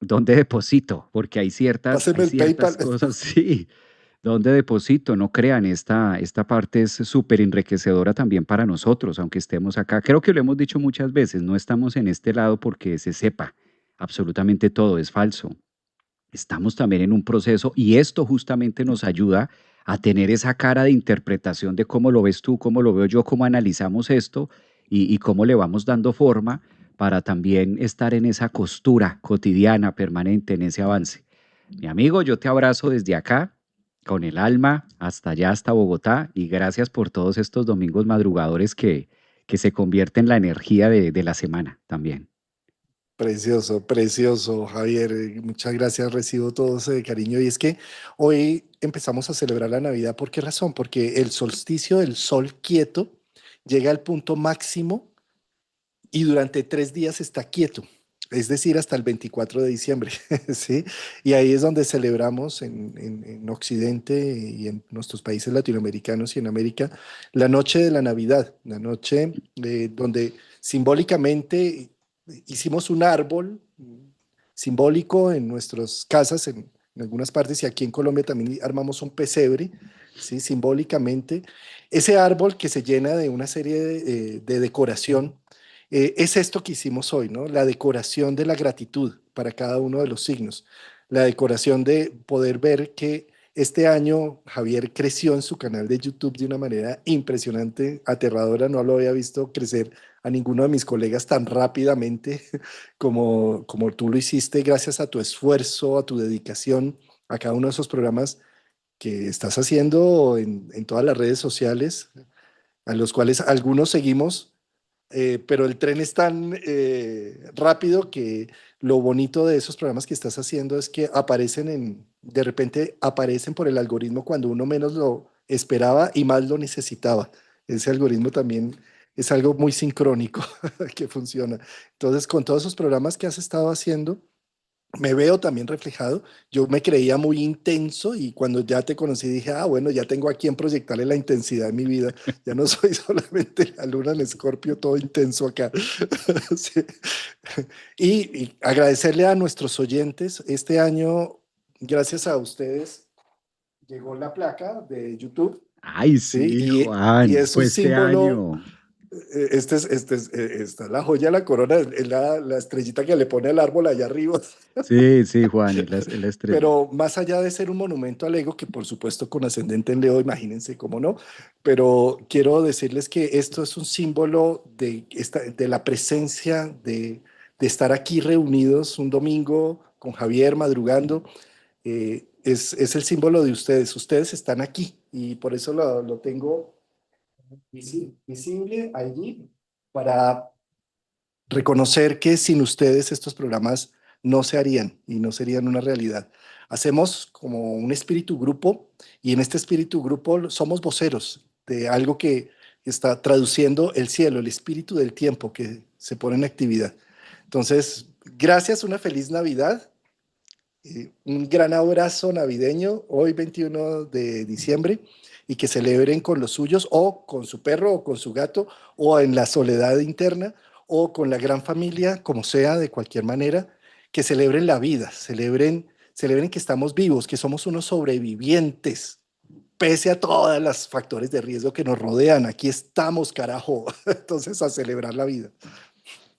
¿dónde deposito? Porque hay Páseme el PayPal. ciertas cosas, sí, ¿dónde deposito? No crean, esta parte es súper enriquecedora también para nosotros, aunque estemos acá. Creo que lo hemos dicho muchas veces, no estamos en este lado porque se sepa absolutamente todo, es falso. Estamos también en un proceso y esto justamente nos ayuda a tener esa cara de interpretación de cómo lo ves tú, cómo lo veo yo, cómo analizamos esto y cómo le vamos dando forma para también estar en esa costura cotidiana, permanente, en ese avance. Mi amigo, yo te abrazo desde acá, con el alma, hasta allá, hasta Bogotá, y gracias por todos estos domingos madrugadores que se convierten en la energía de la semana también. Precioso, precioso, Javier. Muchas gracias, recibo todo ese cariño. Y es que hoy empezamos a celebrar la Navidad. ¿Por qué razón? Porque el solsticio del sol quieto llega al punto máximo y durante 3 días está quieto, es decir, hasta el 24 de diciembre, ¿sí? Y ahí es donde celebramos en Occidente y en nuestros países latinoamericanos y en América la noche de la Navidad, la noche donde simbólicamente hicimos un árbol simbólico en nuestras casas, en algunas partes, y aquí en Colombia también armamos un pesebre, ¿sí? Simbólicamente. Ese árbol que se llena de una serie de decoración es esto que hicimos hoy, ¿no? La decoración de la gratitud para cada uno de los signos. La decoración de poder ver que este año Javier creció en su canal de YouTube de una manera impresionante, aterradora. No lo había visto crecer a ninguno de mis colegas tan rápidamente como tú lo hiciste, gracias a tu esfuerzo, a tu dedicación, a cada uno de esos programas que estás haciendo en todas las redes sociales, a los cuales algunos seguimos, pero el tren es tan rápido que lo bonito de esos programas que estás haciendo es que de repente aparecen por el algoritmo cuando uno menos lo esperaba y más lo necesitaba. Ese algoritmo también es algo muy sincrónico que funciona. Entonces, con todos esos programas que has estado haciendo, me veo también reflejado. Yo me creía muy intenso y cuando ya te conocí dije, ah, bueno, ya tengo a quien proyectarle la intensidad de mi vida. Ya no soy solamente la luna en Escorpio, todo intenso acá. Sí. Y agradecerle a nuestros oyentes. Este año, gracias a ustedes, llegó la placa de YouTube, Ay, ¿sí? sí, Y Juan, es fue un este símbolo. año. Esta es la joya de la corona, es la estrellita que le pone al árbol allá arriba. Sí, sí, Juan, es la estrella. Pero más allá de ser un monumento al ego, que por supuesto con ascendente en Leo, imagínense cómo no, pero quiero decirles que esto es un símbolo de la presencia, de estar aquí reunidos un domingo con Javier madrugando. Es el símbolo de ustedes. Ustedes están aquí y por eso lo tengo visible allí para reconocer que sin ustedes estos programas no se harían y no serían una realidad. Hacemos como un espíritu grupo y en este espíritu grupo somos voceros de algo que está traduciendo el cielo, el espíritu del tiempo que se pone en actividad. Entonces, gracias, una feliz Navidad Un gran abrazo navideño hoy 21 de diciembre y que celebren con los suyos o con su perro o con su gato o en la soledad interna o con la gran familia, como sea, de cualquier manera, que celebren la vida, celebren que estamos vivos, que somos unos sobrevivientes, pese a todos los factores de riesgo que nos rodean. Aquí estamos, carajo. Entonces, a celebrar la vida.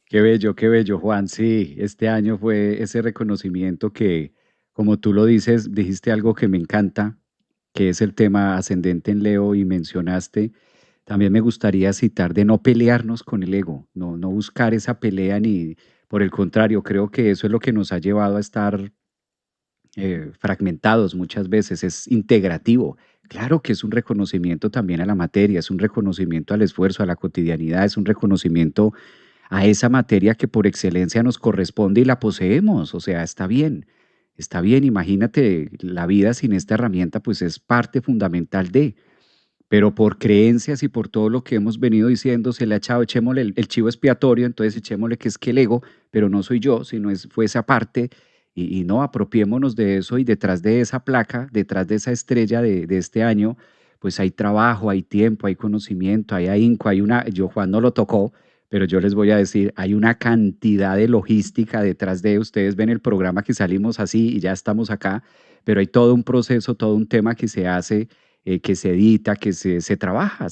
Qué bello, Juan. Sí, este año fue ese reconocimiento que, como tú lo dices, dijiste algo que me encanta, que es el tema ascendente en Leo y mencionaste. También me gustaría citar de no pelearnos con el ego, no buscar esa pelea ni, por el contrario, creo que eso es lo que nos ha llevado a estar fragmentados muchas veces, es integrativo. Claro que es un reconocimiento también a la materia, es un reconocimiento al esfuerzo, a la cotidianidad, es un reconocimiento a esa materia que por excelencia nos corresponde y la poseemos. O sea, está bien, imagínate la vida sin esta herramienta, pues es parte fundamental de, pero por creencias y por todo lo que hemos venido diciendo, se le ha echado, echémosle el chivo expiatorio, entonces echémosle que es que el ego, pero no soy yo, sino fue esa parte, y no, apropiémonos de eso y detrás de esa placa, detrás de esa estrella de este año, pues hay trabajo, hay tiempo, hay conocimiento, hay ahínco, hay una, yo Juan no lo tocó, pero yo les voy a decir, hay una cantidad de logística detrás de, ustedes ven el programa que salimos así y ya estamos acá, pero hay todo un proceso, todo un tema que se hace, que se edita, que se trabaja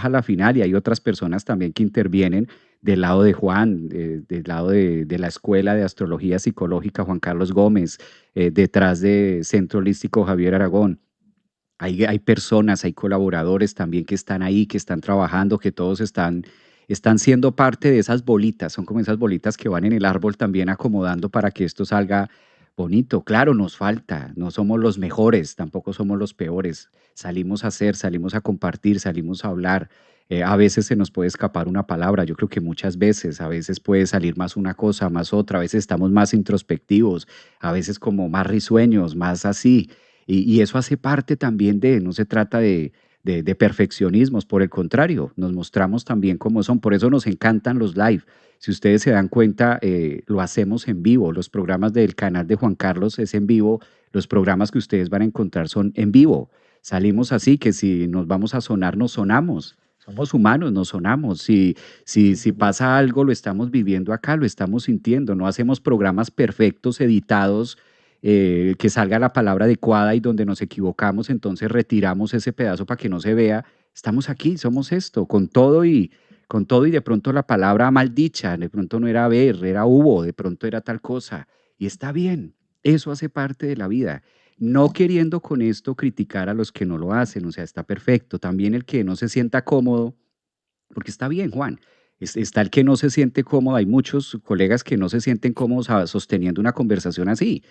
a la final y hay otras personas también que intervienen del lado de Juan, del lado de la Escuela de Astrología Psicológica Juan Carlos Gómez, detrás de Centro Holístico Javier Aragón. Hay personas, hay colaboradores también que están ahí, que están trabajando, que todos están siendo parte de esas bolitas, son como esas bolitas que van en el árbol también acomodando para que esto salga bonito. Claro, nos falta, no somos los mejores, tampoco somos los peores. Salimos a hacer, salimos a compartir, salimos a hablar. A veces se nos puede escapar una palabra, yo creo que muchas veces, a veces puede salir más una cosa, más otra, a veces estamos más introspectivos, a veces como más risueños, más así. Y eso hace parte también de, no se trata de perfeccionismos, por el contrario, nos mostramos también como son, por eso nos encantan los live. Si ustedes se dan cuenta, lo hacemos en vivo, los programas del canal de Juan Carlos es en vivo, los programas que ustedes van a encontrar son en vivo. Salimos así, que si nos vamos a sonar, nos sonamos. Somos humanos, nos sonamos. Si pasa algo, lo estamos viviendo acá, lo estamos sintiendo. No hacemos programas perfectos, editados, que salga la palabra adecuada y donde nos equivocamos, entonces retiramos ese pedazo para que no se vea. Estamos aquí, somos esto, con todo y de pronto la palabra mal dicha, de pronto no era haber, era hubo, de pronto era tal cosa. Y está bien, eso hace parte de la vida. No queriendo con esto criticar a los que no lo hacen, o sea, está perfecto. También el que no se sienta cómodo, porque está bien, Juan. Está el que no se siente cómodo. Hay muchos colegas que no se sienten cómodos sosteniendo una conversación así.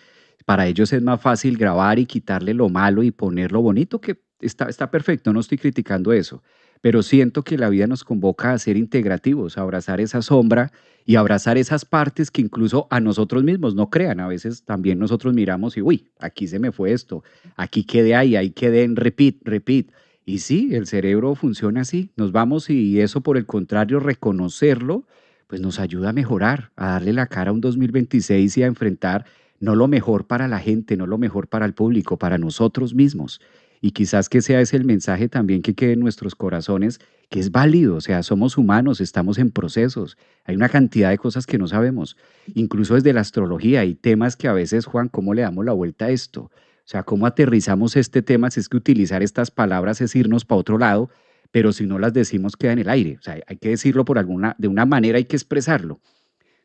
Para ellos es más fácil grabar y quitarle lo malo y poner lo bonito, que está perfecto, no estoy criticando eso. Pero siento que la vida nos convoca a ser integrativos, a abrazar esa sombra y abrazar esas partes que incluso a nosotros mismos no crean. A veces también nosotros miramos y, uy, aquí se me fue esto, aquí quedé ahí quedé en repeat, repeat. Y sí, el cerebro funciona así. Nos vamos y eso, por el contrario, reconocerlo, pues nos ayuda a mejorar, a darle la cara a un 2026 y a enfrentar no lo mejor para la gente, no lo mejor para el público, para nosotros mismos. Y quizás que sea ese el mensaje también que quede en nuestros corazones, que es válido, o sea, somos humanos, estamos en procesos, hay una cantidad de cosas que no sabemos, incluso desde la astrología, hay temas que a veces, Juan, ¿cómo le damos la vuelta a esto? O sea, ¿cómo aterrizamos este tema? Si es que utilizar estas palabras es irnos para otro lado, pero si no las decimos queda en el aire. O sea, hay que decirlo por alguna, de una manera hay que expresarlo.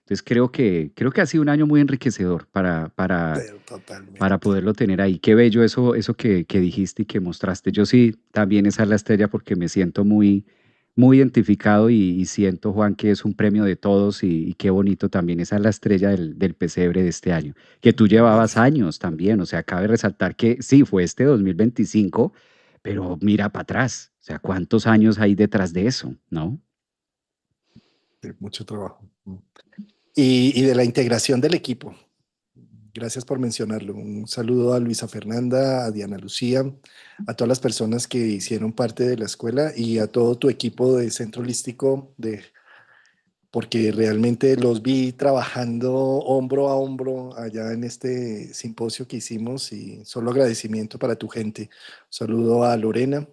Entonces creo que ha sido un año muy enriquecedor Pero para totalmente. poderlo tener ahí. Qué bello eso que dijiste y que mostraste. Yo sí, también esa es la estrella porque me siento muy identificado y siento, Juan, que es un premio de todos y qué bonito también. Esa es la estrella del pesebre de este año, que tú llevabas años también. O sea, cabe resaltar que sí, fue este 2025, pero mira para atrás. O sea, ¿cuántos años hay detrás de eso? ¿No? Mucho trabajo. Y de la integración del equipo. Gracias por mencionarlo. Un saludo a Luisa Fernanda, a Diana Lucía, a todas las personas que hicieron parte de la escuela y a todo tu equipo de Centro Holístico porque realmente los vi trabajando hombro a hombro allá en este simposio que hicimos y solo agradecimiento para tu gente. Saludo a Lorena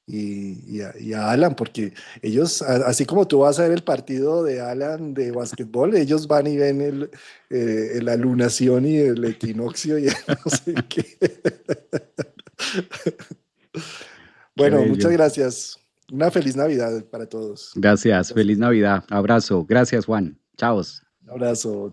y a Alan, porque ellos, así como tú vas a ver el partido de Alan de básquetbol, ellos van y ven la lunación y el equinoccio y el no sé qué. Qué Bueno, muchas bello. gracias. Una feliz Navidad para todos. Gracias. Muchas Feliz Navidad. Abrazo. Gracias, Juan. Chao. Un abrazo.